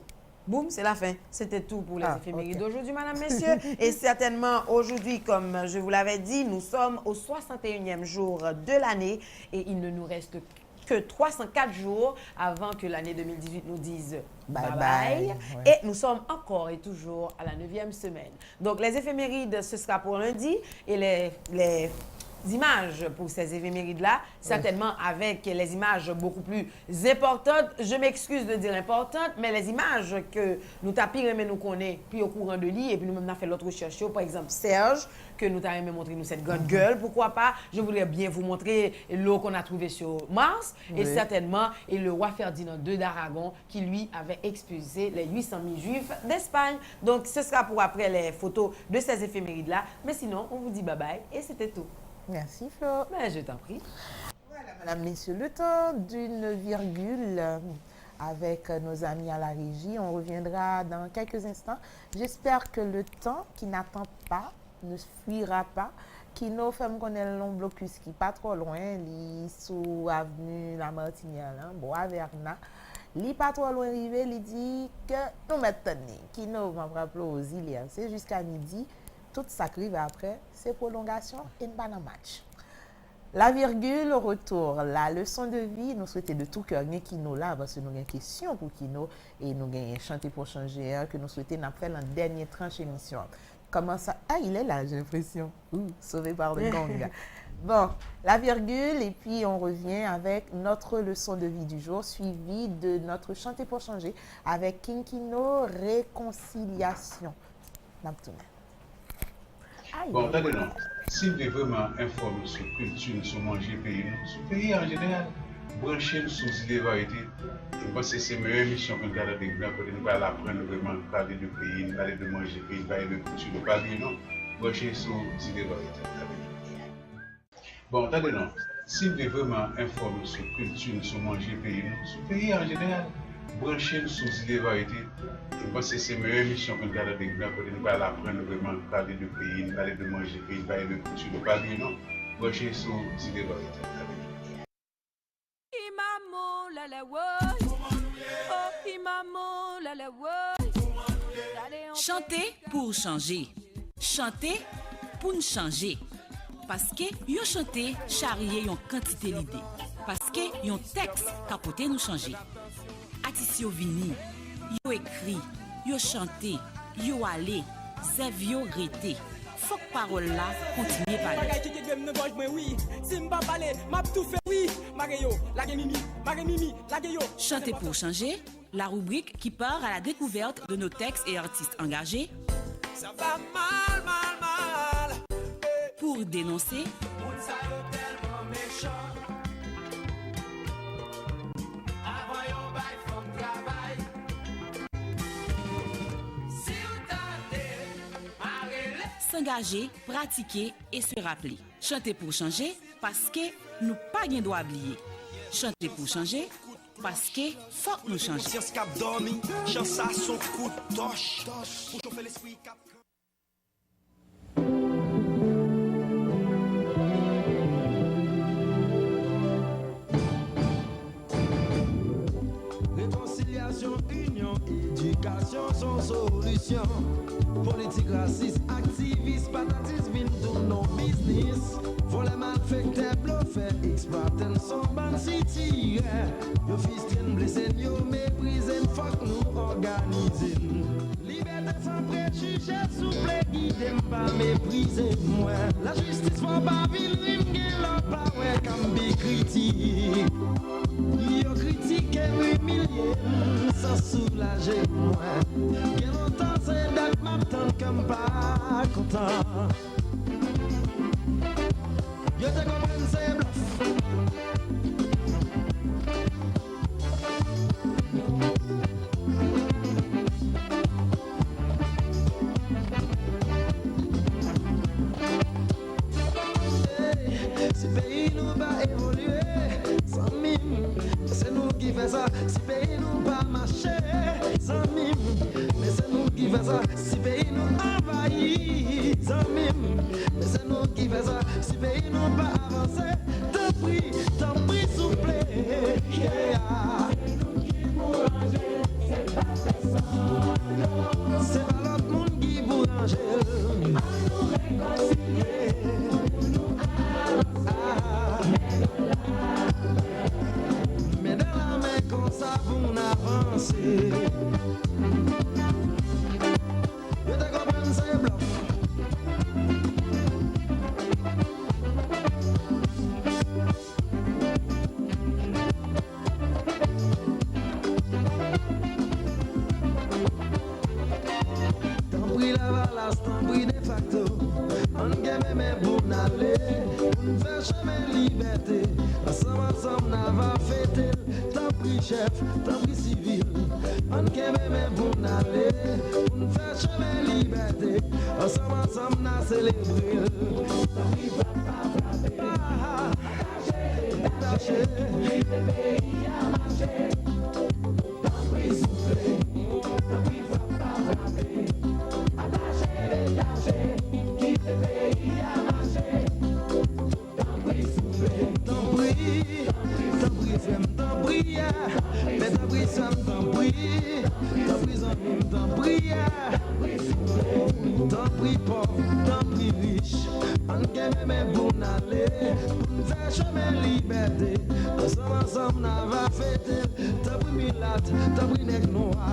Boum, c'est la fin. C'était tout pour les éphémérides okay. d'aujourd'hui, madame, messieurs. Et certainement, aujourd'hui, comme je vous l'avais dit, nous sommes au 61e jour de l'année et il ne nous reste que 304 jours avant que l'année 2018 nous dise bye-bye. Ouais. Et nous sommes encore et toujours à la 9e semaine. Donc, les éphémérides, ce sera pour lundi et les images pour ces éphémérides-là, certainement avec les images beaucoup plus importantes. Je m'excuse de dire importantes, mais les images que nous tapons, mais nous connaissons, puis au courant de l'île, et puis nous même fait l'autre recherche, par exemple Serge, que nous t'avons montré nous cette grande gueule, pourquoi pas, je voudrais bien vous montrer l'eau qu'on a trouvée sur Mars, et certainement, et le roi Ferdinand II d'Aragon, qui lui avait expulsé les 800 000 Juifs d'Espagne. Donc, ce sera pour après les photos de ces éphémérides-là, mais sinon, on vous dit bye-bye, et c'était tout. Merci Flo. Ben, je t'en prie. Voilà, mesdames, messieurs, le temps d'une virgule avec nos amis à la régie. On reviendra dans quelques instants. J'espère que le temps qui n'attend pas ne fuira pas. Qui nous fait connaître long blocus qui pas trop loin, li sous avenue La Martinière, Bois Verna. Li pas trop loin arrivé, li dit que nous maintenant qui nous va rappeler aux îles, c'est jusqu'à midi. Tout ça qui va après, c'est prolongation et pas un match. La virgule, retour, la leçon de vie, nous souhaitons de tout cœur, nous qui nous là, parce que nous avons une question pour qui nous, et nous avons chanté pour changer, que nous souhaitons faire la dernière tranche émission. Comment ça? Ah, il est là, j'ai l'impression. Sauvé par le gong. Bon, la virgule, et puis on revient avec notre leçon de vie du jour, suivie de notre chanter pour changer, avec Kinkino, réconciliation. Bon, attendez, non. Si vous êtes vraiment informé sur la culture, sur manger pays, sur le pays en général, branchez-nous sur les variétés. Je pense que c'est la meilleure émission que nous avons avec nous. Nous allons apprendre vraiment à parler de pays, nous allons de manger pays, nous allons de culture, nous parler, non. Branchez sur les variétés. Bon, attendez, non. Si vous êtes vraiment informé sur la culture, sur manger pays, sur le pays en général, branchez-nous sur les variétés. Je pense que c'est la meilleure émission que nous avons avec nous. Nous allons apprendre vraiment à parler de pays, nous allons de manger pays, nous allons de culture, nous parler, non. Branchez sur les variétés. Chanter pour changer. Chanter pour nous changer. Parce que yon chanter charrier yon quantité l'idée. Parce que yon texte capoter nous changer. Artistes yo vini, yo écrit, yo chanté, yo allé, zèv yo rete. Faut que parole là continue parler. Chanter pour changer, la rubrique qui part à la découverte de nos textes et artistes engagés. Ça va mal, mal, mal. Pour dénoncer. s'engager, pratiquer et se rappeler. Chanter pour changer parce que nous pas gain droit oublier. Chanter pour changer parce que faut nous changer. Conscience cap dormi, chance à son coup de torche. Pour chauffer l'esprit cap. Réconciliation, union, éducation sont solution. Politique raciste, activiste, patatisme, vin tout non business. Voler malfecteur, bluffeur, exploitant son ban city. Yo fistin blessé, yo méprisé, fuck nous organiser. Liberté sans préjugés, souple, guidé, pas mépriser. Moi, la justice va pas vivre, l'on pas ouais comme des critiques. Yo critiqué, humilié, sans soulager moi. Quel longtemps c'est d'être m'attendre comme pas content. Yo te comprends c'est bluff. Si pays nous va évoluer sans mime, c'est nous qui fait ça. Si pays nous pas marcher sans mime, mais c'est nous qui fait ça. Si pays nous envahit sans mime, mais c'est nous qui fait ça. Si pays nous pas avancer, tant pis souple. Yeah. C'est pas l'autre monde qui bourrange. Mais dans la main comme ça pour avancer. Je te comprends c'est bluff. T'en prie la valasse, t'en prie de facto. On gagne mes pour n'aller. On fait chemin liberté. Ensemble, on va fêter. T'en prie chef, t'en prie civil. On gagne mes pour n'aller. On fait chemin liberté. Ensemble, on a célébré. T'en prie papa, frappé. Détaché. Le pays a marché. T'en prie soufflé. T'en prie papa, frappé. Attaché, détaché. Quitte le pays a marché. T'en prie soufflé. T'en prie femme, t'en prie. Mais t'en prie femme, t'en prie. T'en prie zone, t'en prie. T'en prie pauvre, t'en prie riche. On gagne même pour n'aller. Pour faire chemin liberté. Ensemble, on va fêter. T'en prie milate, t'en prie nègre noir.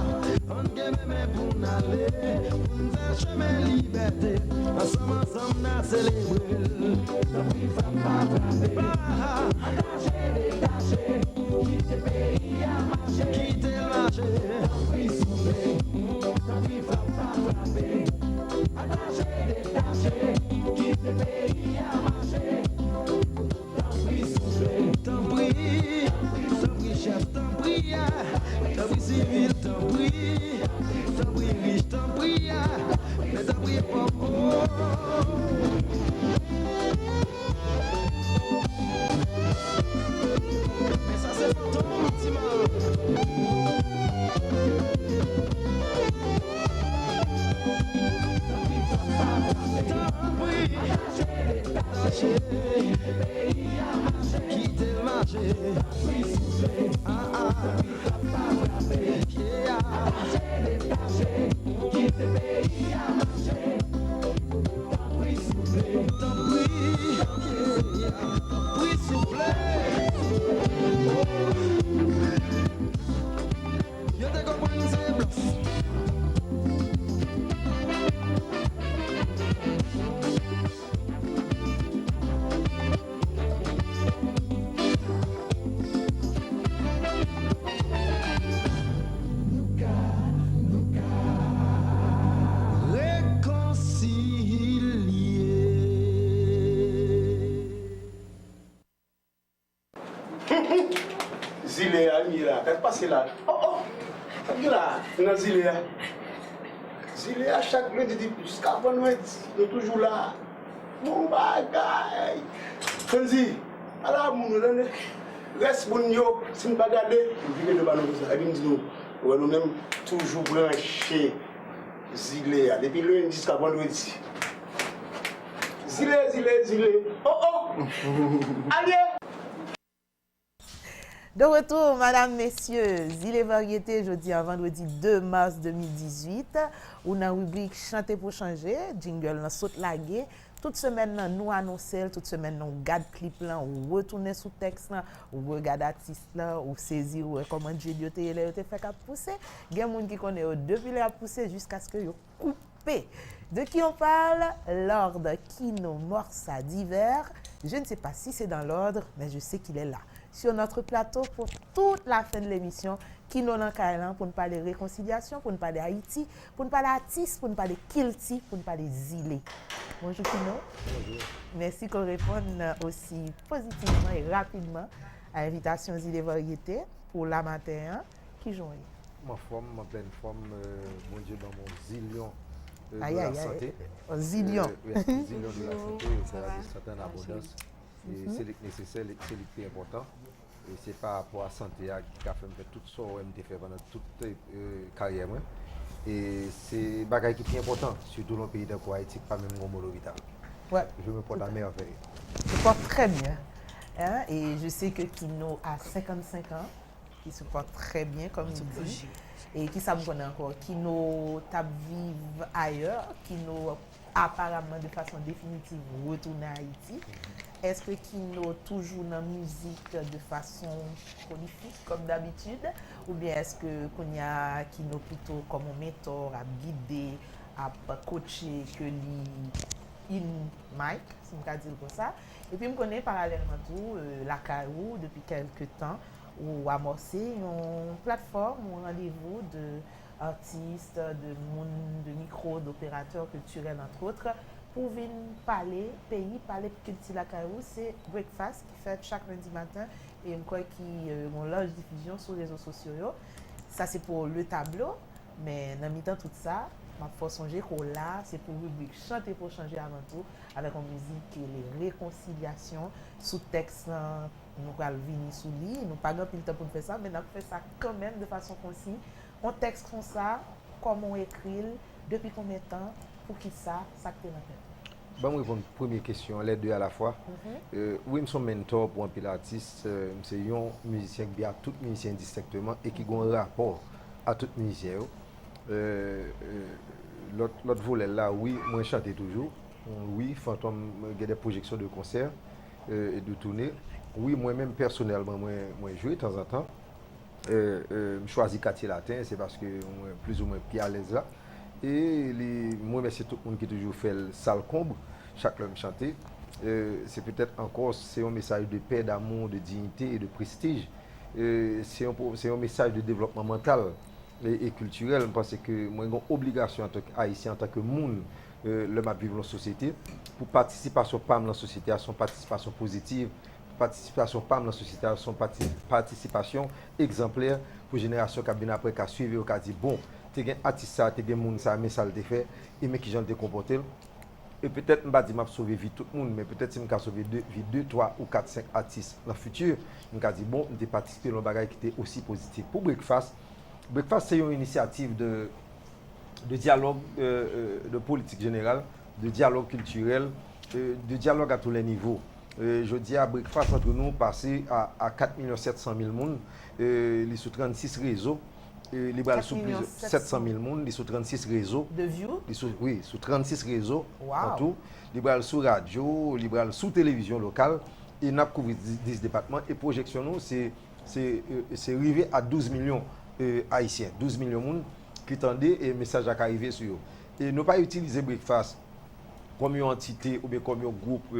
On gagne même pour n'aller. Pour faire chemin liberté. Ensemble, on a célébré. T'en prie femme, pas frappé. Attaché, détaché. Quitte le pays à marcher. Quitte le marché. T'en prie soufflé. T'en prie femme, pas frappé. Attaché, détaché. Quitte le pays à marcher. T'en prie soufflé. T'en prie chef, t'en prie. T'en prie civil, t'en prie. T'en prie riche, t'en prie. Mais t'en prie pauvre. Mais ça c'est ton sentiment. T'en prie, attaché, quitter le marché. Quitte le pays à marcher. T'en prie soufflé. T'en prie soufflé. Yo te comprends c'est bluff. Zilea, Mira, qu'est-ce qui passe là? Oh, oh, là, dans Zilea. Zile à chaque lundi dit jusqu'à vendredi, nous toujours là. Bon bagay. Fonzi, ala moun nan reste bon yo, si nous pas garder, nous vivons de banon ça. Et puis nous nous même toujours branché Zile depuis lundi jusqu'à vendredi. Zile. Oh. Allez. De retour, madame, messieurs, Zile Variété, jeudi à vendredi 2 mars 2018. On a rubrique Chanter pour changer, jingle dans saute lagué. Toute semaine, nous annonçons, toute semaine, nous regardons clip là, on retourne sous texte là, on regarde artiste là, on saisit comment Dieu te fait qu'à pousser. Il y a des gens qui connaissent depuis les pousser jusqu'à ce que yo coupé. De qui on parle? L'ordre Kino Morsa d'hiver. Je ne sais pas si c'est dans l'ordre, mais je sais qu'il est là. Sur notre plateau pour toute la fin de l'émission, Kino Nankailan pour nous parler réconciliation, pour nous parler Haïti, pour nous parler artiste, pour nous parler Kilti, pour nous parler Zile. Bonjour Kino. Bonjour. Merci qu'on réponde aussi positivement et rapidement à l'invitation Zile Variété pour la matin qui joue. Ma forme, ma pleine forme, mon Dieu, dans mon zillion de la santé. Zillion. Zillion de la santé, c'est la certaine abondance. Et c'est le nécessaire, c'est le plus important. Et c'est par rapport à la santé qui a fait tout ça que j'ai fait pendant toute la carrière. Et c'est un bagage qui est important, surtout dans le pays de Haïti, pas même au Molo-Vital. Ouais. Je me porte à merveille. Je porte très bien. Hein? Et je sais que Kino a 55 ans, qui se porte très bien, comme tu dis. Et qui ça me connaît encore. Kino tape vive ailleurs, Kino apparemment de façon définitive retourner à Haïti. Est-ce que Kino toujours dans la musique de façon prolifique comme d'habitude ou bien est-ce que Kino plutôt comme un mentor à guider, à coacher que in mic, si je peux dire comme ça. Et puis je connais parallèlement tout la Carou depuis quelques temps où amorcé une plateforme, un rendez-vous d'artistes, de micro, d'opérateurs culturels entre autres. Pour venir parler pays, parler culture la Carou, c'est Breakfast qui fait chaque lundi matin et je crois qu'ils ont large diffusion sur les réseaux sociaux. Ça c'est pour le tableau, mais dans mi-temps tout ça, ma faut songer qu'on là, c'est pour rubrique chanter pour changer avant tout avec une musique et les réconciliations sous texte nous allons venir sous lit, nous pas grand pile temps pour faire ça, mais nous fait ça quand même de façon concise. On texte comme ça, comment on écrit, depuis combien de temps, pour qui ça te dans la tête. Bon, je réponds à la première question, les deux à la fois. Oui, je suis mentor pour un pile artiste. Je suis un musicien qui a tout musicien distinctement et qui a un rapport à tout musicien. L'autre volet là, oui, moi je chante toujours. Oui, Fantôme, j'ai des projections de concerts et de tournées. Oui, moi-même personnellement, moi joue de temps en temps. Je choisis quartier latin, c'est parce que je suis plus ou moins plus à l'aise là. Et moi, c'est tout le monde qui toujours fait le sale comble, chaque homme chanter. C'est peut-être encore un message de paix, d'amour, de dignité et de prestige. C'est un message de développement mental et culturel parce que moi, j'ai une obligation en tant qu'haïtien, en tant que monde, le m'a vivre dans la société, pour participation pas dans la société à son participation positive, participation pas dans la société à son participation exemplaire pour la génération qui a bien après, qui a suivi, qui a dit bon. Tu as un artiste, tu as un monde, mais ça le fait, et mais qui j'en te comporté. Et peut-être, je ne vais pas sauver vie tout le monde, mais peut-être si je vais sauver 2, 3 ou 4, 5 artistes dans le futur, je vais dire, bon, je vais participer dans un bagage qui était aussi positif. Pour Breakfast, c'est une initiative de dialogue de politique générale, de dialogue culturel, de dialogue à tous les niveaux. Je dis à Breakfast, entre nous, passer à 4 700 000 personnes, les sous 36 réseaux. Libéral sous plus de 700 000 personnes, sur 36 réseaux. De views? Oui, sur 36 réseaux. Wow. En tout. Libéral sous radio, libéral sous télévision locale. Et nous avons couvert 10 départements. Et projection, c'est arrivé à 12 millions haïtiens. 12 millions de personnes qui tendaient et le message a arrivé sur eux. Et nous pas utiliser Breakfast comme une entité ou bien comme un groupe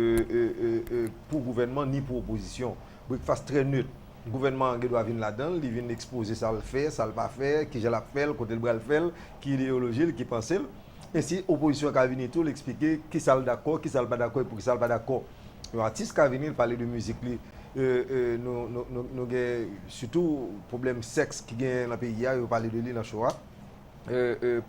pour gouvernement ni pour opposition. Breakfast très neutre. Le gouvernement doit venir là-dedans, il vient exposer ça le fait, ça le pas faire, qui je l'appelle, côté le bras le fait, qui idéologie, qui pense. Ainsi, l'opposition qui a venu tout l'expliquer, qui ça d'accord, qui ça pas d'accord et pour qui ça pas d'accord. L'artiste qui a venu parler de musique, nous avons surtout problème sexe qui gagne dans le pays, il parler de lui dans le choix.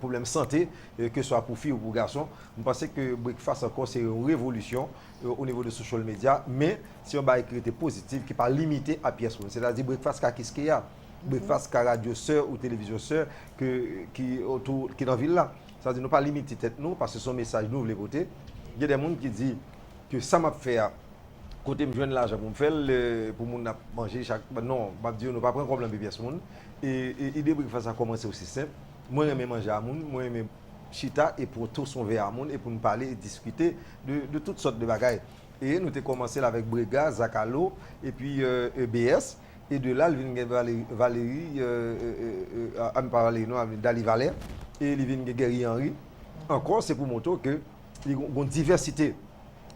problème santé, que ce soit pour filles ou pour garçons. Je pense que Breakfast encore c'est une révolution au niveau de social media, mais si on va écrire positif qui n'est pas limité à pièce. C'est-à-dire Breakfast qu'est-ce qu'il y a? Breakfast qu'à radio sœur ou télévision sœur qui est dans la ville là. C'est-à-dire nous pas limiter tête nous parce que son message nous voulons voter. Il y a des gens qui disent que ça m'a fait côté me joindre l'argent pour me faire pour mon manger chaque non, je dis nous pas prendre problème de pièce monde et idée Breakfast a commencé aussi simple. Moi j'aime manger à monde, moi j'aime chita et pour tout son verre à monde et pour nous parler et discuter de toutes sortes de bagailles. Et nous avons commencé avec Brega, Zakalo et puis EBS. Et de là, il vient Valérie, Dali Valère et il vient Guéry Henry. Encore, c'est pour montrer qu'il y a une diversité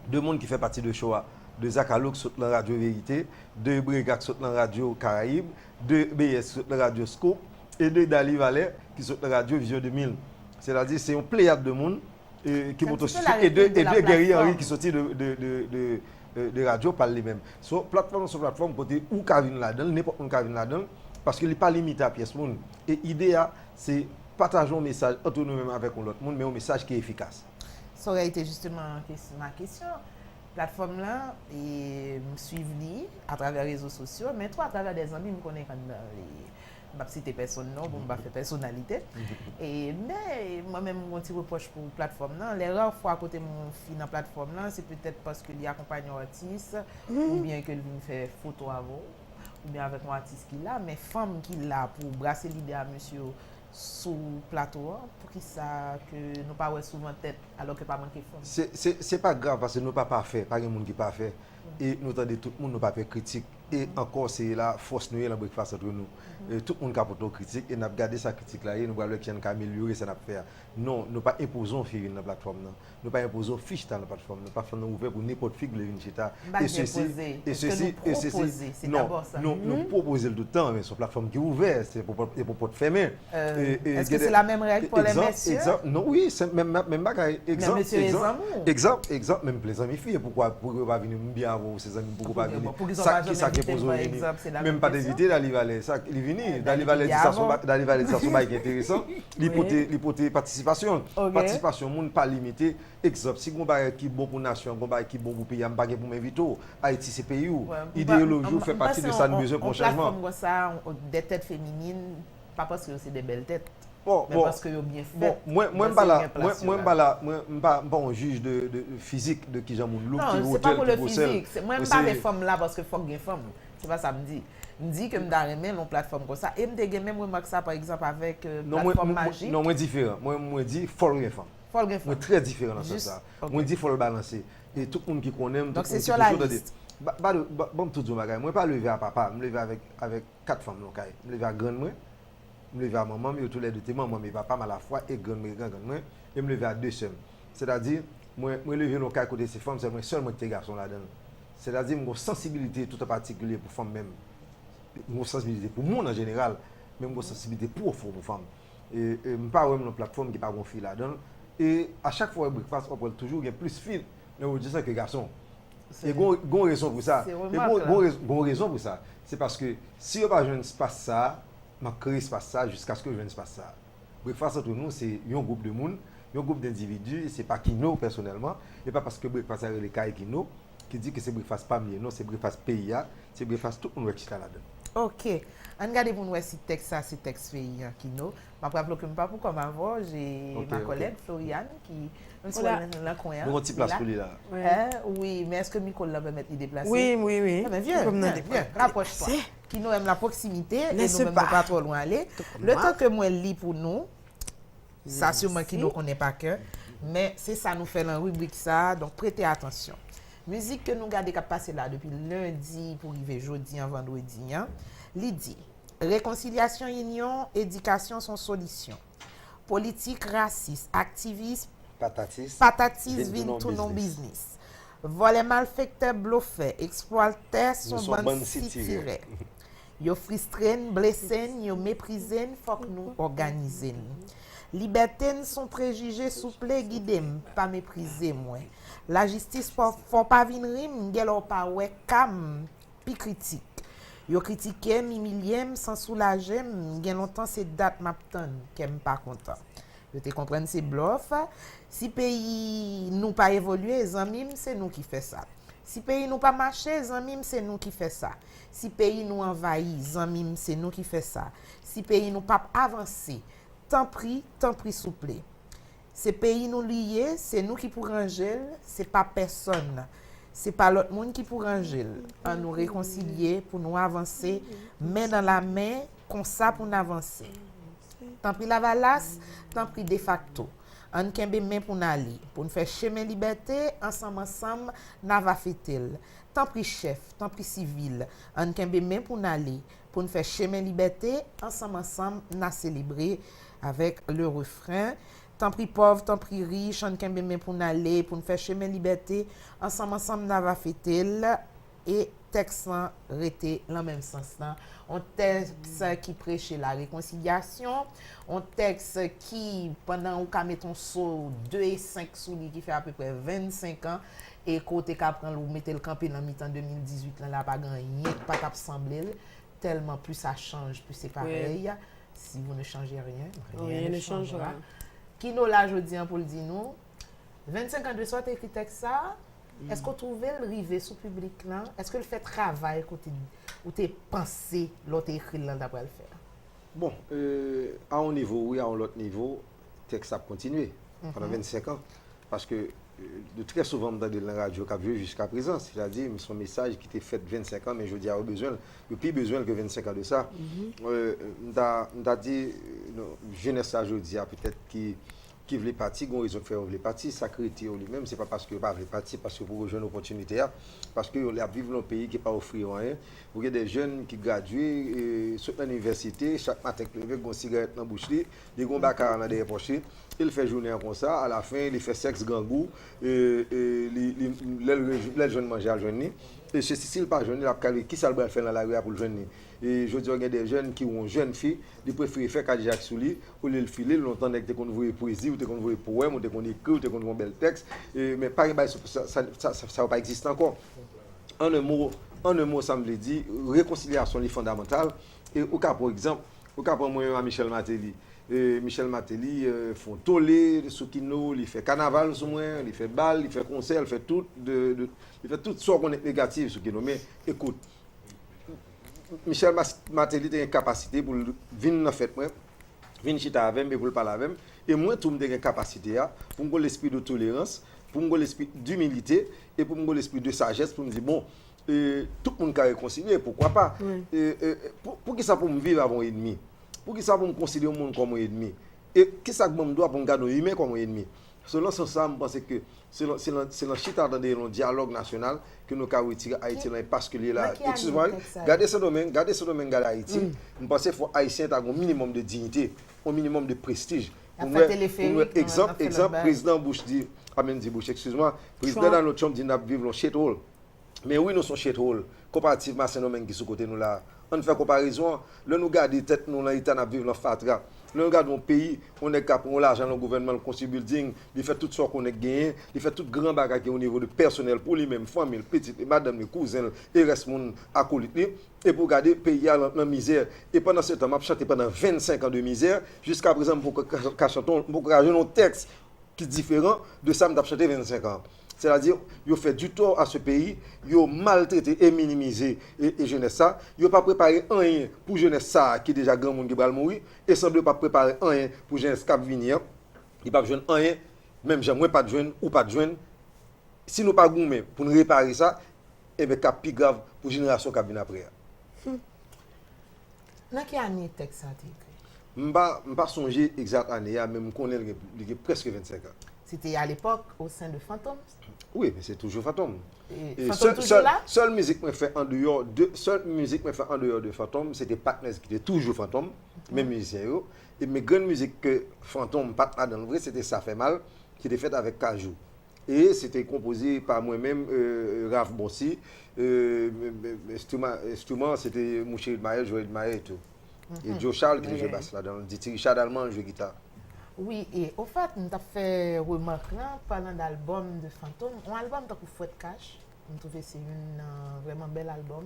de monde qui fait partie de Shoah. De Zakalo qui saute dans la radio Vérité, de Brega qui saute dans la radio Caraïbe, de BS qui saute dans la radio Scope et de Dali Valère qui saute dans la radio Vision 2000. C'est-à-dire c'est une pléiade de monde qui monte aussi et de Guéry Henry qui sortit de radio par les mêmes. Sur plateforme côté où Kavin là-dedans, n'importe où Kavin là-dedans, parce qu'il n'est pas limité à pièce monde. Et l'idée c'est partager un message entre nous-mêmes avec l'autre monde, mais un message qui est efficace. Ça aurait été justement ma question. Plateforme là et me suivre à travers les réseaux sociaux, mais toi à travers des amis me connais quand je ne citer personne non, bon bah faire personnalité. Et mais moi-même mon petit reproche pour plateforme là, les rares fois à côté mon fille dans plateforme là, c'est peut-être parce qu'il y accompagne un artiste ou bien que vient faire photo avant ou bien avec un artiste qui là, mais femme qui là pour brasser l'idée à monsieur sous plateau pour qui ça que nous pas souvent tête alors que pas manquer femme. C'est pas grave parce que nous pas parfait, pas un monde qui parfait et nous attendons tout le monde nous pas faire critique et encore c'est la force nous dans Breakfast entre nous. Tout le monde a porté critique et n'a regardé sa critique là et nous voulons qu'il y ait améliorer ça n'a faire. Non, nous pas imposons faire une plateforme non. Nous pas imposons fiche dans la plateforme, nous pas faire ouvert pour n'importe qui venir chita et ceci c'est d'abord ça. Nous proposer tout le temps mais sur plateforme qui est ouverte, c'est pour porte fermée. Est-ce que c'est la même règle pour les messieurs? Non, oui, c'est même bagaille. Exemple, même les amis filles, pourquoi pas venir bien avoir ses amis, pourquoi pas venir? Ça qui ça qui pose même pas d'éviter d'aller valer ça, il venir d'aller valer ça son bail intéressant, l'hypothèse participation. Participation monde pas limité. Exemple, si on bail qui bon pour nation, on bail qui bon pour pays, on bail pour m'inviter. Haïti c'est pays où idéologie fait partie de ça de besoin pour changement. Comme ça des têtes féminines, pas parce que c'est des belles têtes. Mais parce que yo bien fait. Bon, moi pas un juge de physique de qui j'aime mon look qui non, c'est pas pour le physique, moi pas les femmes là parce que faut gain femme. C'est pas ça me dit. Me dit que me d'arrimer une plateforme comme ça et me dégage même remarque ça par exemple avec plateforme magique. Non, moi différent. Moi dit faut gain femme. Faut gain femme. Moi très différent dans ça. Moi dit faut le balancer et tout le monde qui connaît donc c'est sur la liste. Bon tout du bagage. Moi pas lever à papa, me lever avec 4 femmes là, me lever à grande moi. Me lever à maman, mais tous les deux maman, mais papa à la fois et grand moi et me lever à deux sœurs. C'est-à-dire moi lever nos cas côté ces femmes, c'est moi seulement tes garçons là-dedans. C'est-à-dire une sensibilité toute particulière pour femmes même. Une sensibilité pour monde en général, même une sensibilité pour femmes. Et me pas même une plateforme qui pas bon fille là-dedans et à chaque fois Breakfast on peut toujours il plus filles que garçons. Et gon raison pour ça. Gon raison pour ça. C'est parce que si on pas jeune passe ça m'a créé espace ça jusqu'à ce que je ne passe ça. Breakfast entre nous, c'est un groupe de monde, un groupe d'individus, c'est pas Kino personnellement, et pas parce que Breakfast a les cas Kino qui dit que c'est Breakfast pas mieux, non, c'est Breakfast PIA, c'est Breakfast tout le monde qui est là-dedans. OK. Regardez pour nous si texte ça c'est texte fait Kino. Je me rappelle que pas pour comme avant, j'ai ma collègue Floriane qui la coin. Nous on petit place pour lui là. Oui, mais est-ce que Nicole va mettre il déplacer? Oui. Mais viens, rapproche-toi. Qui nous aime la proximité et nous même pas trop loin aller. Le temps que moi lis pour nous, ça sûrement qui nous connaît pas que, mais c'est ça nous fait dans rubrique ça, donc prêtez attention. Musique que nous gardons qui passer là depuis lundi pour arriver jeudi en vendredi, hein. Lydie, réconciliation, union, éducation sont solutions. Politique raciste, activiste, patatis, vin tout non business. Volet malfecteur bluffé, exploiteur son bonne tiré. Yo frustré, blessé, yo méprisé, faut que nous organiser. Liberté sont préjugés souple guider, pas mépriser moi. La justice faut pas venir rim, gelo pas ouais cam pi critique. Yo critiqué, m'humilié, sans soulager, gen longtemps c'est date m'attend qu'elle pas content. Yo te comprendre c'est bluff. Si pays nous pas évolué, zanmim c'est nous qui fait ça. Si pays nous pas marché, zanmim c'est nous qui fait ça. Si pays nous envahi, zanmim c'est nous qui fait ça. Si pays nous pas avancé, tant pis souple. Ces pays nous liés, c'est nous qui pour ranger, c'est pas personne. C'est pas l'autre monde qui pour ranger. On nous réconcilier pour nous avancer, main dans la main, comme ça pour nous avancer. Tant pis la valasse, tant pis de facto. On kembe main pour nous aller, pour nous faire chemin liberté, ensemble, n'a va fêter. Tant pis chef, tant pis civil, on kembe main pour nous aller, pour nous faire chemin liberté, ensemble, n'a célébrer avec le refrain. Tant pis pauvre, tant pis riche, on kembe main pour nous aller, pour nous faire chemin liberté, ensemble, n'a va fêter. Et texte rete dans le même sens là. Un texte qui prêche la réconciliation, un texte qui pendant ou ka mettons saut 2 et 5 sous lui qui fait à peu près 25 ans et côté qu'a prend ou mettre le campé dans mi-temps 2018 là pas gagné pas cap sembler tellement plus ça change plus c'est pareil. Oui. Si vous ne changez rien ne changera. Qui nous là jodi pour le dire nous 25 ans de soit écrit texte ça. Est-ce qu'on trouve le rivé sous public là? Est-ce que le fait travail ou t'es pensé l'autre écrit là d'après le faire? Bon, à un niveau, oui, à un autre niveau, texte a continué pendant 25 ans. Parce que de très souvent dans la radio qu'a vu jusqu'à présent, c'est-à-dire son message qui était fait 25 ans, mais je dis à besoin, il n'y a plus besoin que 25 ans de ça. On a dit, jeunesse aujourd'hui, peut-être qui veut partir, ils ont raison de faire les partis, ça crée lui-même, c'est pas parce que pas veut partir, parce que pour rejoindre l'opportunité, parce que vivre dans un pays qui n'est pas offrir rien. Vous avez des jeunes qui graduent, sautent à l'université, chaque matin, ils ont une cigarette dans la bouche, ils ont un bacar dans les poches, ils font journée comme ça, à la fin, ils font sexe gangou, les jeunes mangent à jeune. Et si il pas jeune, il a qui ça va faire dans la rue pour le jeune. Et je dis, il y a des jeunes qui ont une jeune fille, ils préfèrent faire Kajak sous lui, ou le filer, longtemps que qu'on voit poésie, ou qu'on voit poème, ou qu'on écrit, ou qu'on voit un bel texte. Mais pas ça va pas exister encore. En un mot, ça me le dit, réconciliation est fondamentale. Et au cas, par exemple, moi, à Michel Matéli. Michel Matéli font tollé sous Kino, il fait carnaval sous moi, il fait bal, il fait concert, il fait tout ce qu'on est négatif sur Kino. Mais écoute, Michel Matéli a une capacité pour venir dans la fête, venir chita avec moi, pour parler avec moi. Et moi, tout le monde a une capacité pour me l'esprit de tolérance, pour me l'esprit d'humilité et pour me l'esprit de sagesse, pour me dire, bon, tout le monde peut réconcilier, pourquoi pas? Pour qui ça pour me vivre avant ennemi? Pour qui ça pour me considérer le monde comme un ennemi? Et qui ça que je dois pour me garder humain comme un ennemi? Selon ça, je pense que c'est dans chita dans le dialogue national que nous avons retiré Haïti parce que là. Excuse-moi, gardez ce domaine de Haïti. Je pense qu'il faut Haïtien avoir un minimum de dignité, un minimum de prestige. Exemple, président Bush dit, excuse-moi, président dans notre chambre dit nous vivons dans shithole. Mais oui, nous sommes shithole. Comparativement à ce domaine qui est sous côté nous là. On fait comparaison, là nous gardons tête nous dans l'État, nous vivons dans Fatra. Nous regardons mon pays, on est capable, on a l'argent dans le gouvernement, le conseil building, il fait tout ce qu'on a gagné, il fait tout grand bagage au niveau de personnel pour lui-même, famille, petite, madame, les cousins, et reste mon acolyte, et pour garder le pays dans la misère. Et pendant ce temps, je chanté pendant 25 ans de misère, jusqu'à présent, pour que un texte qui est différent de ça, je chanté 25 ans. C'est-à-dire, ils ont fait du tort à ce pays, ils ont maltraité et minimisé et jeunesse ça. Ils n'ont pas préparé rien pour jeunesse ça qui est déjà grand monde qui va mourir. Et ils ne pas préparer rien pour jeunesse qui va venir. Ils ne peuvent pas rien, même j'aimerais pas de jeunes ou pas de jeunes. Si nous ne pas gourmets pour nous réparer ça, et bien c'est plus grave pour la génération qui vient après. Dans quelle année le texte a été écrit? Je ne sais pas songer exact année, mais je connais presque 25 ans. C'était à l'époque au sein de Fantôme? Oui, mais c'est toujours Fantôme. Et Fantôme toujours là? Seule musique que fait en dehors de Fantôme, c'était Patnes qui était toujours Fantôme, même musicien. Et mes grandes musiques que Fantôme pas dans le vrai, c'était Ça fait mal, qui était faite avec Kajou. Et c'était composé par moi-même, Raph Bossi. Instrument, c'était Mouché Maël, Joël Maël et tout. Et Joe Charles qui jouait basse là-dedans. Richard Allemand jouait guitare. Oui, et au fait, nous avons fait remarquer, parlant d'album de Fantôme, un album de Fouette Cash, je trouve que c'est un vraiment bel album.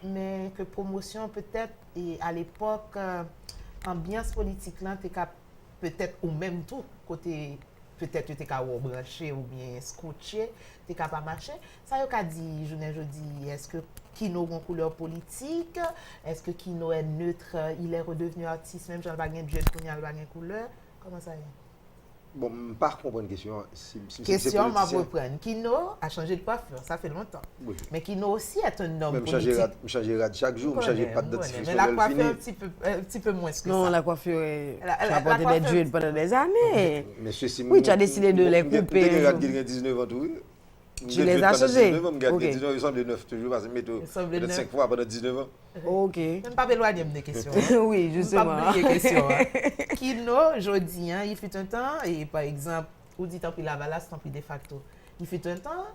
mais que promotion peut-être, et à l'époque, ambiance politique là, t'es peut-être ou même tout, côté peut-être t'es qu'à brancher ou bien scotcher, t'es qu'à pas marcher. Ça y a dit, je dis, est-ce que Kino a une couleur politique? Est-ce que Kino est neutre? Il est redevenu artiste, même si il n'a pas de jeune, il n'a pas de couleur? Comment ça y est? Bon, je ne pas comprendre une question. Question, je vais reprendre. Kino a changé de coiffure, ça fait longtemps. Oui. Mais Kino aussi est un homme politique. Je change de chaque jour, je ne change pas de date. Mais la coiffure un petit peu moins que ça. Non, la coiffure est... Tu as porté des dreads pendant des années. Oui, tu as décidé de les couper. Tu as 19 ans, tout. Tu les as changés? Ok. Il semble 9 toujours, parce que je mets 5 fois pendant 19 ans. Ok. Je ne pas éloigner des questions. Oui, justement. Je ne pas questions. Kino, je dis, il fut un temps, et par exemple, ou dit tant pis Lavalas, tant pis de facto. Il fut un temps,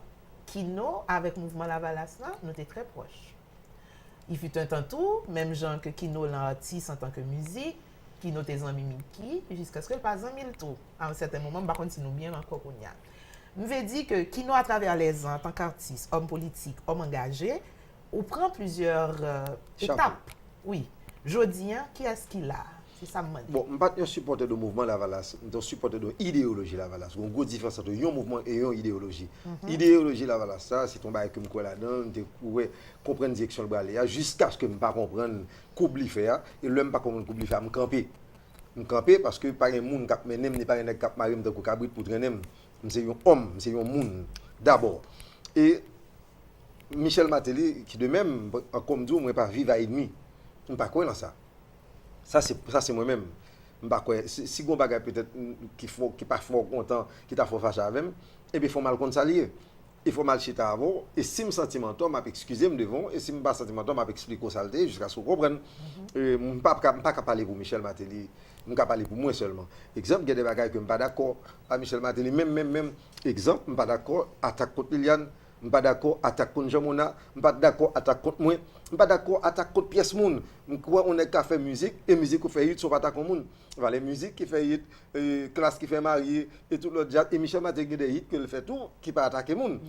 Kino, avec mouvement Lavalas, nous étions très proches. Il fut un temps tout, même genre que Kino l'artiste en tant que musique, Kino tes amis Miki, jusqu'à ce que le pas en mille tout. À un certain moment, par contre, si nous bien encore qu'on y a. Je veux dire que Kino, à travers les ans, en tant qu'artiste, homme politique, homme engagé, on prend plusieurs étapes. Oui. Jodi, qui est-ce qu'il a? C'est ça, moi. Bon, je ne suis pas un supporter du mouvement Lavalas, je suis un supporter de l'idéologie Lavalas. Il y a une grosse différence entre un mouvement et une idéologie. L'idéologie Lavalas, ça, c'est ton bail que je suis là-dedans, je comprends la direction de l'aller, jusqu'à ce que je ne comprenne ce que je fais, et je ne sais pas comment je fais, je camper. Je camper parce que pas un monde qui mène, ni pas un qui marine de cabrit pour traîner. C'est un homme, c'est un monde d'abord. Et Michel Martelly, qui de même, comme dit, moi pas vivre à ennemi. Je ne sais pas quoi dans ça. Ça c'est moi-même. Je ne sais pas quoi. Si on bagage peut-être qui pas fort content, qui t'a fort fâché avec moi, et bien il faut mal consalier. Il faut mal chiter avant. Et si je me sentimental, je m'excuser devant. Et si je me pas sentimental, je m'explique au saleté jusqu'à ce qu'on comprenne. Je ne peux pas parler pour Michel Martelly. Je ne peux pas parler pour moi seulement. Exemple, il y a des bagages que je ne suis pas d'accord à Michel Martelly. Même exemple, je ne suis pas d'accord attaque contre Liliane. Je ne suis pas d'accord attaque contre Jamona. Je ne suis pas d'accord attaque contre moi. Je ne suis pas d'accord attaque contre pièce monde. Je crois qu'on est qu'à faire musique et musique qui fait hit sont pas attaque contre monde. Les musiques qui fait hit, classe qui fait marier et tout le jazz et Michel Martelly des hits qu'il fait tout qui pas attaquer monde.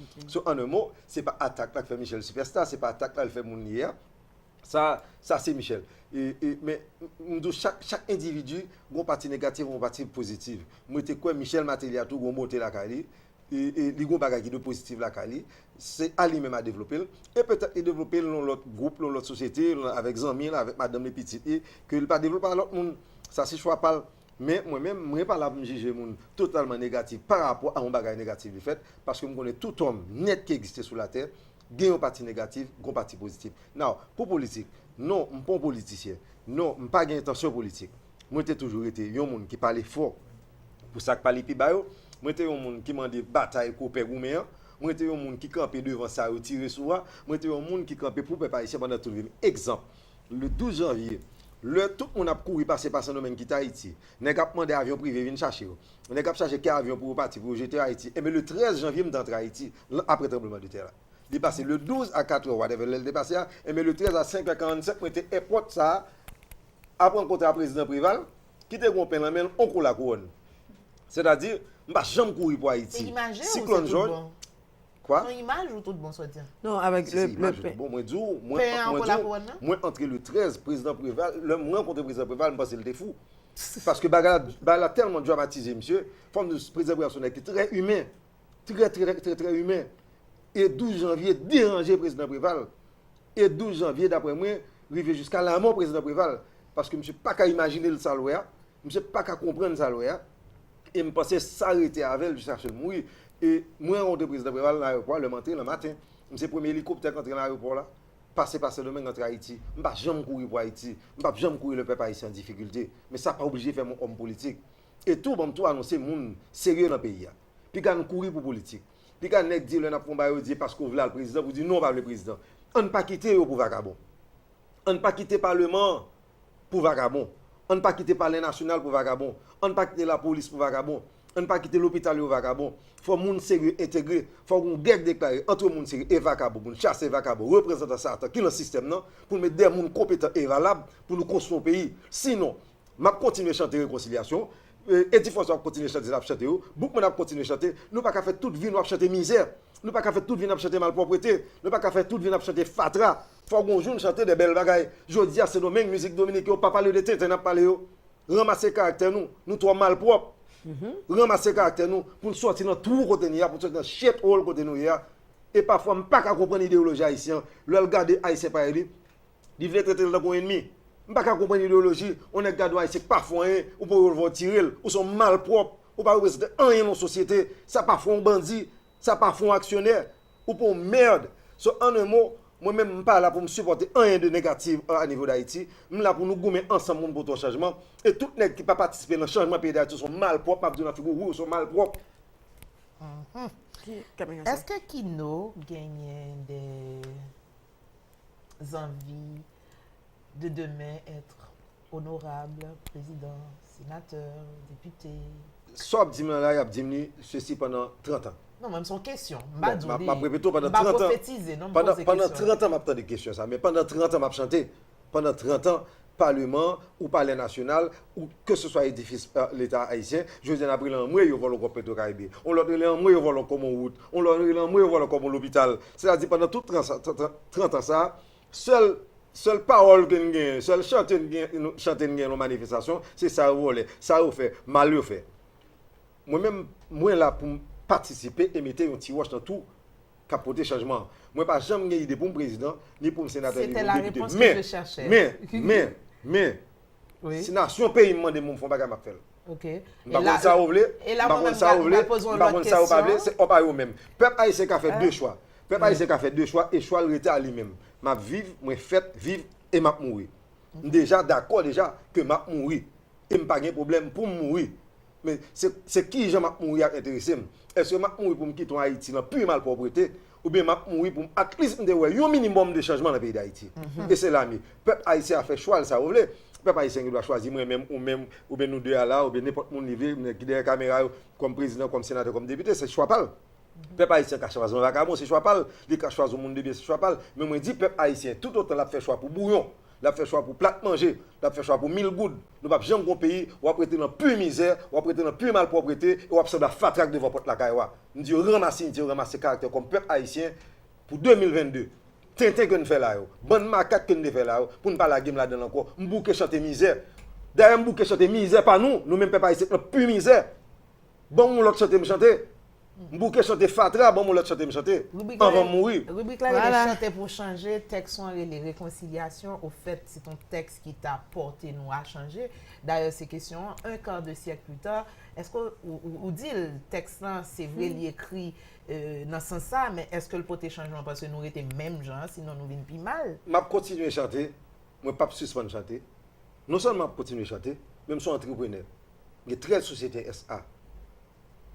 En un mot, c'est pas attaque là que fait Michel Superstar, c'est pas attaque là qu'il fait monde hier. Ça c'est Michel. Mais chaque individu a une partie négative ou une partie positive. Moi, je crois que Michel Martelly a tout monté la Cali. Et les gros bagages de positif la Cali, c'est à lui-même à développer. Et peut-être développer dans l'autre groupe, dans l'autre société, avec Zami, avec Madame les Petites, et que il pas développer à l'autre monde. Ça, c'est choix pas. Mais moi-même, je ne suis pas là pour juger monde totalement négatif par rapport à un bagage négatif du fait, parce que je connais tout homme net qui existe sur la terre. Il y a un parti négatif, un parti positif. Non, pour politique, non, je ne suis pas un politicien. Non, je n'ai pas d'intention politique. Moi, j'ai toujours été un monde qui parlait fort. Pour ça que parler plus bas, moi, j'étais un monde qui m'a dit bataille pour père ou mère. Moi, j'étais un monde qui campait devant ça, tirer sur moi. Moi, j'étais un monde qui campait pour peuple haïtien pendant tout le vie. Exemple, le 12 janvier, tout le monde a couru passer par ce domaine qui est Haïti. On a demandé avion privé, venir chercher. On a cherché quel avion pour partir pour jeter à Haïti. Et mais le 13 janvier, je suis à Haïti, après le tremblement de terre. Il est passé le 12 à 4h, whatever, il est passé, et mais le 13 à 5h45, on était airport ça, après rencontrer le président Préval, qui était un peine en main, on court la couronne. C'est-à-dire, je ne vais jamais courir pour Haïti. C'est imagé ou c'est tout bon? Quoi? C'est image ou tout bon, soit dire? Non, avec le bon, moi, entre le 13, président Préval, moi, rencontrer le président Préval, je pense qu'il était fou. Parce que il a tellement dramatisé, monsieur, forme de président Préval qui est très humain, très humain. Et 12 janvier, déranger le président Préval. Et 12 janvier, d'après moi, arrivé jusqu'à la mort président Préval. Parce que je ne suis pas qu'à imaginer le salaire, je ne suis pas qu'à comprendre le salaire. Et je pensais s'arrêter avec elle jusqu'à ce qu'il mouille. Et moi, je suis président Préval dans l'aéroport, le matin. Je suis le premier hélicoptère qui est entré dans l'aéroport là. Passer le domaine entre Haïti. Je ne vais jamais courir pour Haïti. Je ne vais jamais courir le peuple haïtien en difficulté. Mais ça n'est pas obligé de faire mon homme politique. Et tout, tout annoncer le monde sérieux dans le pays. Puis quand on courir pour politique. Puis quand on dit, on dit parce qu'on veut le président, vous dites non, pas le président. On ne pas quitter pour vagabond. On ne pas quitter le Parlement pour vagabond. On ne pas quitter le Palais national pour vagabond. On ne pas quitter la police pour vagabond. On ne pas quitter l'hôpital pour vagabond. Il faut que les gens sérieux intégrés. Il faut qu'on guerre déclarée entre les gens sérieux et vagabond. Pour chasser vagabond, représentants ça, qui est le système, non? Pour mettre des gens compétents et valables pour nous construire un pays. Sinon, je vais continuer à chanter réconciliation. Et des fois, on va continuer à chanter. Beaucoup de gens continuer à chanter. Nous ne pouvons pas faire toute vie, nous chanter misère. Nous ne pouvons pas faire toute vie, nous chanter malpropreté. Nous ne pouvons pas faire toute vie, nous chanter fatra. Faut qu'on joue chanter des belles bagailles. Je dis à ce domaine musique dominicaine, on pas parler de tête, on a parlé ramasser caractère nous trois mal propres. Ramasser caractère nous pour sortir dans tout côté nous, pour sortir dans shit hole côté nous et parfois on pas comprendre l'idéologie haïtienne. Le regarder haïtien par lui, il veut traiter le comme ennemi. On pas comprendre l'idéologie, on est gardé haïtien parfois ou pour tirer ou sont mal propres. Ou pas représenter rien dans la société, ça pas font bandit, ça pas font actionnaire, ou pour merde. So, en un mot, moi-même, je ne suis pas là pour me supporter rien de négatif à niveau d'Haïti. Je suis là pour nous gommer ensemble pour ton changement. Et tout les qui ne participer dans le changement pays d'Haïti sont mal propres, pas de figure, sont mal propres. Est-ce que Kino gagne des envies de demain être honorable, président, sénateur, député? Soit dit là, il a dit ceci pendant 30 ans. Non, même son question. Je répète pendant 30 ans. Pendant 30 ans, je pas des questions ça, mais pendant 30 ans, je chanté. Pendant 30 ans, Parlement ou Palais national ou que ce soit édifice l'État haïtien, je dis après l'an mois, ils vont le Petro-Caraïbe. On leur dit l'an mois, ils vont le comme route. On leur dit l'an mois, ils vont le comme l'hôpital. C'est-à-dire pendant tout 30 ans ça, seule parole que nous gagnons, seule chanter dans nos manifestations, c'est ça où fait, mal fait. Moi-même, moi là pour participer et mettre un petit watch dans tout, capoter changement. Moi, pas jamais idée pour un président, ni pour un sénateur, ni pour un député. C'était la réponse que je cherchais. Mais, oui. Si nation pays demande mon fond bagarre m'a fait. OK. Et là, ça ouvre, et là, moi-même, c'est pas pareil même. Peuple haïtien a fait deux choix. Peuple haïtien a fait deux choix et choix le à lui-même. M'a vivre, moi fait vivre et m'a mourir. Déjà d'accord déjà que m'a mourir et m'pas pas de problème pour mourir. Mais c'est qui j'aime mourir intéressé. Est-ce que m'a mourir pour me quitter en Haïti dans plus mal propriété ou bien m'a mourir pour at least me ouais un minimum de changement dans le pays d'Haïti. Et c'est là peuple haïtien a fait choix ça vous voulez. Peuple haïtien doit choisir moi-même ou bien nous deux là ou bien n'importe mon niveau qui derrière caméra comme président comme sénateur comme député c'est choix pas. Peuple haïtien qui a choisi un vagabond c'est choix pas, il a choisi un monde de bien c'est choix pas. Mais moi dis peuple haïtien tout autant l'a fait choix pour bouillon. La fait choix pour plat manger, la fait choix pour 1000 gouttes. Nous pas jamais un pays où on prêter dans plus misère, où on prêter dans plus malpropreté, où on la fatraque devant porte la caïwa. Nous disons ramasser caractère comme peuple haïtien pour 2022. Tintin que nous fait là, bonne macaque que nous fait là, pour ne pas la game là-dedans encore. On bouquet chanter misère. D'ailleurs, on bouquet chanter misère pas nous même peuple haïtien plus misère. Bon on l'autre chanter. Mbouke chante fatra, bon mon l'autre chante me chanter. Avant mourir. Rubrique là, il chanter pour changer, texte sont les réconciliations. Au fait, c'est ton texte qui t'a porté nous à changer. D'ailleurs, ces questions, un quart de siècle plus tard, est-ce que, ou dit le texte là, c'est vrai, il écrit dans ce sens ça, mais est-ce que le porté changement parce que nous étions même gens, sinon nous venons plus mal? Je continue à chanter, moi pas suspendre chanter. Non seulement je continue à chanter, même si je suis entrepreneur. Il y a 13 sociétés SA.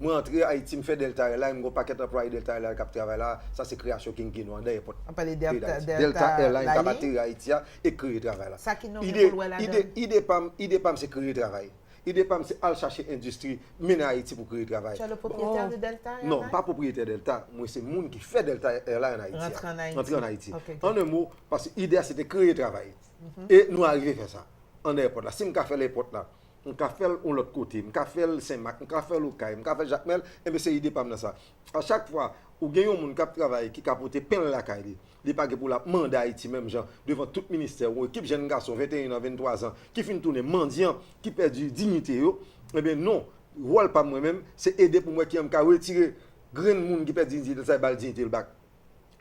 Moi, entre Haïti, je fais Delta Airlines, je un paquet d'employés Delta Airlines qui travaillent là. Ça, c'est création King on d'ailleurs. On parle de Delta Airlines qui a battu Haïti et créer travail là. Ça qui nous idée PAM, c'est créer travail. Idée PAM, c'est aller chercher industrie, mener Haïti pour créer travail. Tu es le propriétaire de Delta Airlines? Non, pas propriétaire de Delta. Moi, c'est le monde qui fait Delta Airlines en Haïti. Rentrer en Haïti. En un mot, parce que l'idée, c'était créer travail. Et nous arrivons à faire ça. En aéroport là. Si on fait l'aéroport là, on peut faire l'autre côté, on peut faire Saint-Marc, on peut faire l'Ocaille, on peut faire Jacmel, et bien c'est l'idée pas dans ça. À chaque fois, où il y a un monde qui travaille, qui a porté peine la caille, il pas pour la mandat Haïti même genre devant tout ministère ou équipe jeune garçon 21 ans, 23 ans qui finit tourner mendiant, qui perd du dignité yo, eh bien non, rôle pas moi-même, c'est aider pour moi qui aime retirer grand monde qui perd dignité, ça bal dignité le bac.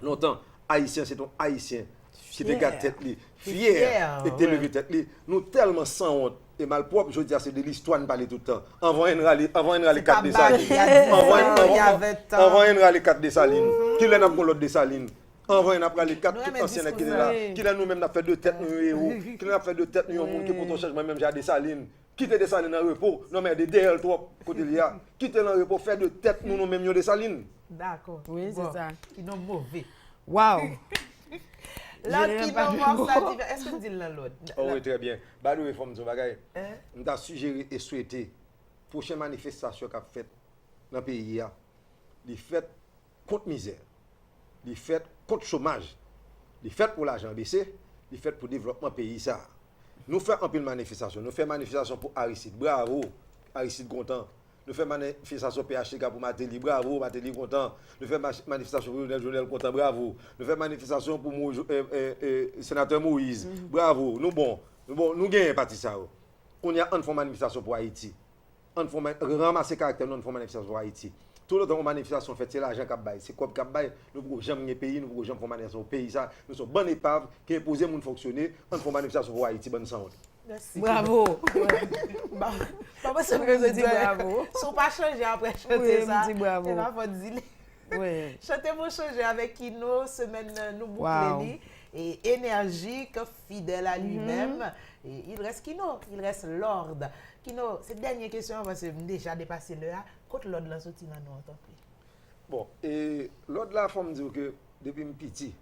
Longtemps haïtien c'est ton haïtien qui te garde tête li, fier et te lever tête li, nous tellement sans honte et malpropre, je dis c'est de l'histoire de parler tout le temps. Envoie un rallye 4 de Saline. Envoie un rallye 4 de Saline. Qui l'a pour l'autre de Saline. Envoie un rallye 4 tout ancien qui est là. Qui l'a nous-mêmes fait deux têtes nous héros. Qui l'a fait deux têtes nous monde qui pour ton changement même j'ai des Salines. Quitter des Salines en repos. Non mais des DL trop côté là. Quitter dans repos faire de tête nous même des Salines. D'accord. Oui, c'est ça. Qui non mauvais. Waouh. L'autre qui non ça est-ce que tu dis l'autre? Oh oui, très bien. Bah nous réforme ce bagage. On t'a suggéré et souhaité prochaine manifestation qu'a fait dans le pays là, les fêtes contre misère, les fêtes contre chômage, les fêtes pour l'argent baissé, les fêtes pour développement pays ça. Nous faisons un peu de manifestation, nous faisons manifestation pour Aristide. Bravo, Aristide content. Nous faisons manifestation PHTK pour Matéli, bravo, Matéli content. Nous faisons manifestation pour Lionel Journel content, bravo. Nous faisons manifestation pour sénateur Moïse, bravo. Nous gagnons parti ça. On y a une manifestation pour Haïti. On ramasser caractère, nous faisons manifestation pour Haïti. Tout le temps, on manifestation fait, c'est l'argent qui baille. C'est quoi qui baille? Nous ne pouvons jamais gagner pays, nous ne pouvons jamais faire manifestation au pays. Ça, nous sommes bonnes épaves qui imposent mon fonctionner. On fait manifestation pour Haïti, bonne santé. Merci. Bravo. Papa, c'est que je dis bravo. Si on pas changer après chanter ça, c'est bravo. c'est pas votre zile. Oui. Chantez pour changer avec Kino, semaine nous bouclez et énergique, fidèle à lui-même. Et il reste Kino, il reste Lord. Kino, cette dernière question, parce que déjà dépassé l'heure, quand Lord l'a sorti dans nous, en Bon, et Lord là, il faut me dire que depuis petit,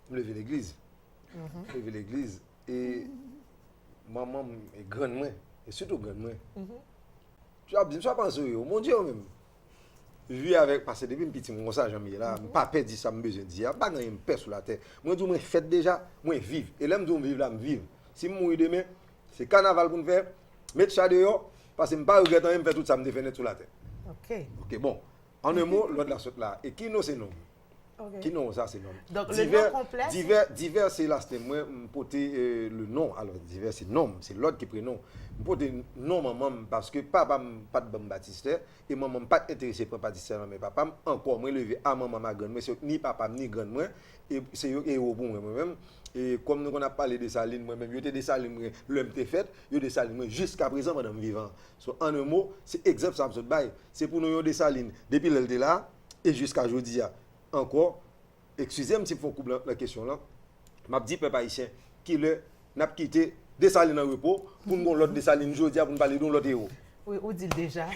je me lève l'église. Je lève l'église et maman est grande moi, et surtout grande moi. Tu as dit, tu as pensé, mon Dieu, même. Je vis avec, parce que depuis petit, mon ça, j'aime là, papa dit ça, je besoin de dire, pas une paix sur la terre. Moi, je me fais déjà, moi, vivre. Et là, je me vivre là, je vivre. Si je mourir demain, c'est carnaval pour me faire, mettre ça dehors, parce que je ne pas regretter, je me faire tout ça, me défendre sur la terre. Ok, bon. En un mot, l'autre la sorte là. Et qui nous, c'est non. Qui non, ça, c'est non. Donc, le nom complet? Divers, c'est là, c'était moi, je portais le nom. Alors, divers, c'est nom, c'est l'autre qui prend nom. Je portais non, maman, parce que papa n'a pas de bon baptistère, et maman n'a pas intéressé par le baptistère, mais papa encore, moi, levé à maman, ma grande, mais c'est ni papa, ni grande, moi, et c'est au bon, moi-même. Et comme nous, on a parlé de Saline, moi-même, je des Salines, l'homme t'est fait, je des Salines, jusqu'à présent, madame vivant. So, en un mot, c'est exemple, ça me bail. C'est pour nous, des Salines, depuis l'elle est là, et jusqu'à aujourd'hui, encore, excusez-moi si vous couper la question là, m'a dit peuple haïtien qui n'a quitté Dessalines en repos pour nous l'autre Dessalines aujourd'hui pour nous parler de l'autre héros. Oui, on dit déjà.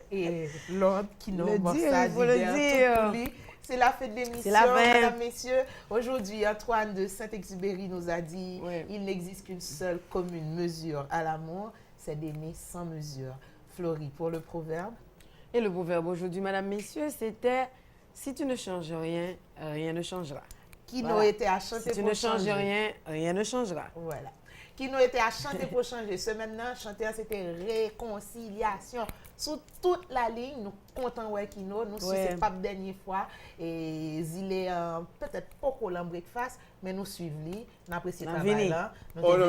Et l'autre qui nous dit, il faut le dire. C'est la fin de l'émission, mesdames, messieurs. Aujourd'hui, Antoine de Saint-Exupéry nous a dit il n'existe qu'une seule commune mesure à l'amour, c'est d'aimer sans mesure. Florie, pour le proverbe. Et le proverbe aujourd'hui, mesdames, messieurs, c'était si tu ne changes rien, rien ne changera. Qui nous était à chanter si tu ne changes rien, rien ne changera. Voilà. Qui nous était à chanter pour changer. Ce maintenant, chanter, c'était réconciliation. Sur toute la ligne, nous comptons avec Kino. Nous, c'est pas la dernière fois. Et il est peut-être pas au breakfast, mais nous suivons lui. Nous apprécions le travail là. Oh non,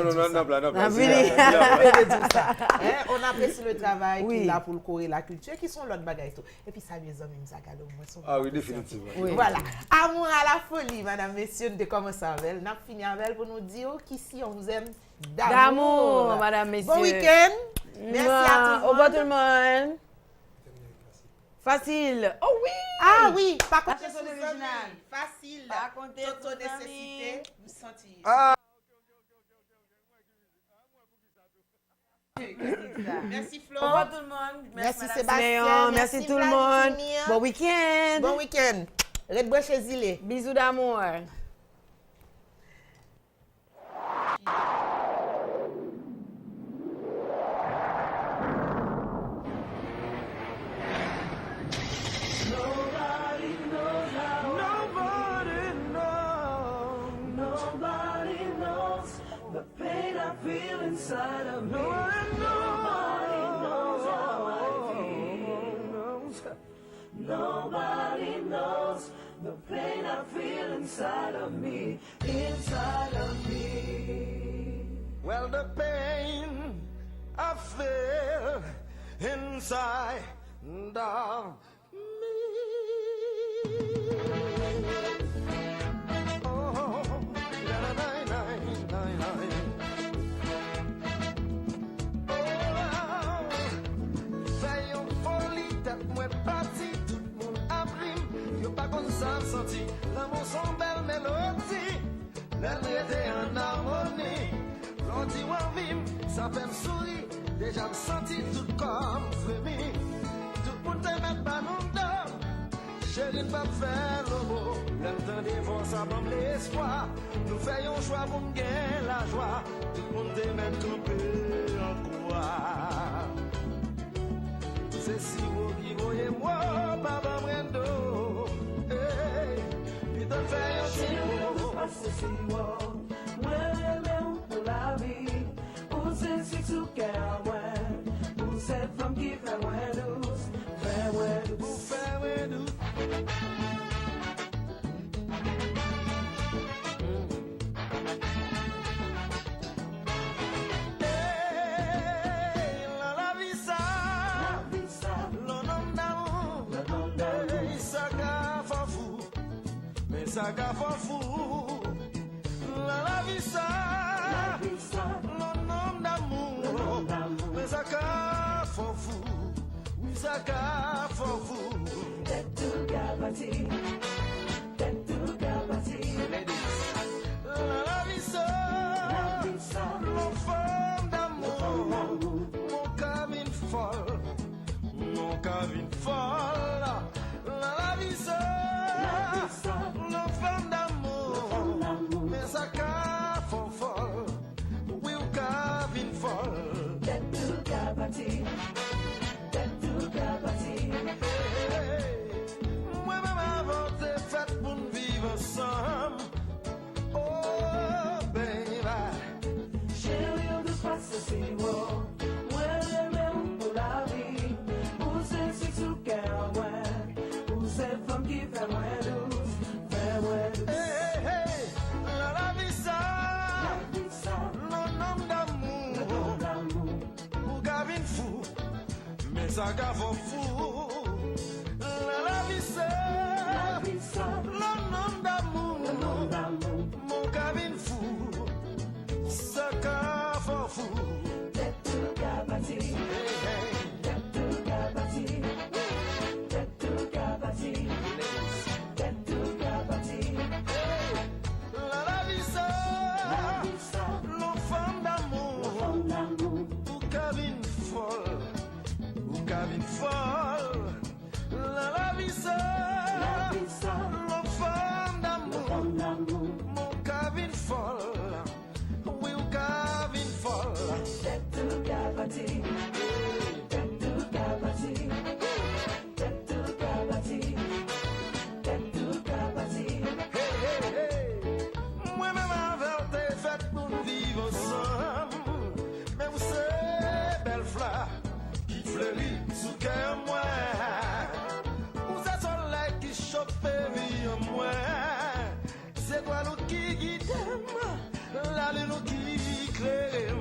on apprécie le travail qu'il a pour le corps et la culture, qui sont l'autre bagaille. Et puis ça, mes amis, ça cadeau. Ah oui, définitivement. Voilà. Amour à la folie, madame, messieurs, nous commençons avec elle. Nous avons fini avec elle pour nous dire qu'ici, on vous aime d'amour, madame, messieurs. Bon week-end. Merci à tout le monde. Au revoir tout le monde. Facile. Oh oui. Ah oui. Par contre, c'est original. Facile. Par contre, Toto nécessité. Vous sentez. Ah. Merci Flo. Au revoir tout le monde. Merci Sébastien. Merci tout le monde. Bon week-end. Bon week-end. Red Bois chez Zilé. Bisous d'amour. Inside of me. Nobody knows how I feel. Nobody knows the pain I feel inside of me. Inside of me. Well, the pain I feel inside of me. Oh, senti, l'amour son belle mélodie, l'être était en harmonie, l'on dit en vime, ça fait me sourire, déjà me senti tout comme frémi, tout le monde t'aime pas non d'or, chérie pas faire le mot, l'entend des vents ça bombe l'espoir, nous faisons choix pour me gagner la joie, tout le monde t'aime camper en quoi. C'est si beau qui voyait moi, papa Brendo. Muéveme por la vida, un sensi su que agua, un set from give away ça qu'a fou. La vie ça, le nom d'amour, mais ça qu'a fou. Oui, ça qu'a fou. La vie ça, l'enfant d'amour, mon cabine folle, mon cabine folle. La vie ça, l'enfant d'amour, mais ça qu'a folle, oui, ou cabine folle. Moi-même avant t'es fait pour nous vivre ensemble. Oh, baby. Chérie, on ne passe si loin. Ouais, même pour la vie. Pour celle qui sous cœur, ouais. Pour cette femme qui fait moins douce. Fait moins douce. Hey, hey, la vie ça. L'homme d'amour. Pour Gavin fou. Mais ça gave fou. La vie ça. L'homme d'amour. Mon Gavin fou. Ça gave fou. La vie ça. L'enfant d'amour. Pour Gavin folle. Pour Gavin folle. La vie ça. L'enfant d'amour. Mon Gavin folle. Oui, ou Gavin folle. Moi-même avec t'es fait pour nous vivre ensemble. Mais vous savez, belle fleur qui fleurit sous cœur moi. Vous êtes soleil qui chope vie en moi. C'est toi nous qui guidons, la lune nous qui éclaire.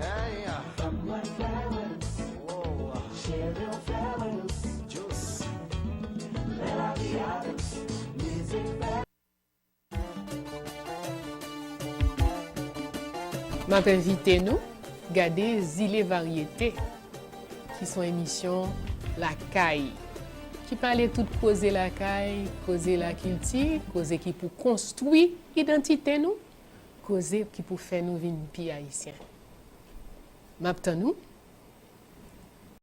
Hey, oh, just. M'a invité nous garder Zile Variété qui sont émission La Caille qui parlait tout causer la caille, causer la culture, causer qui pour construire identité nous, causer qui pour faire nous vivre pays haïtien. M'attend nous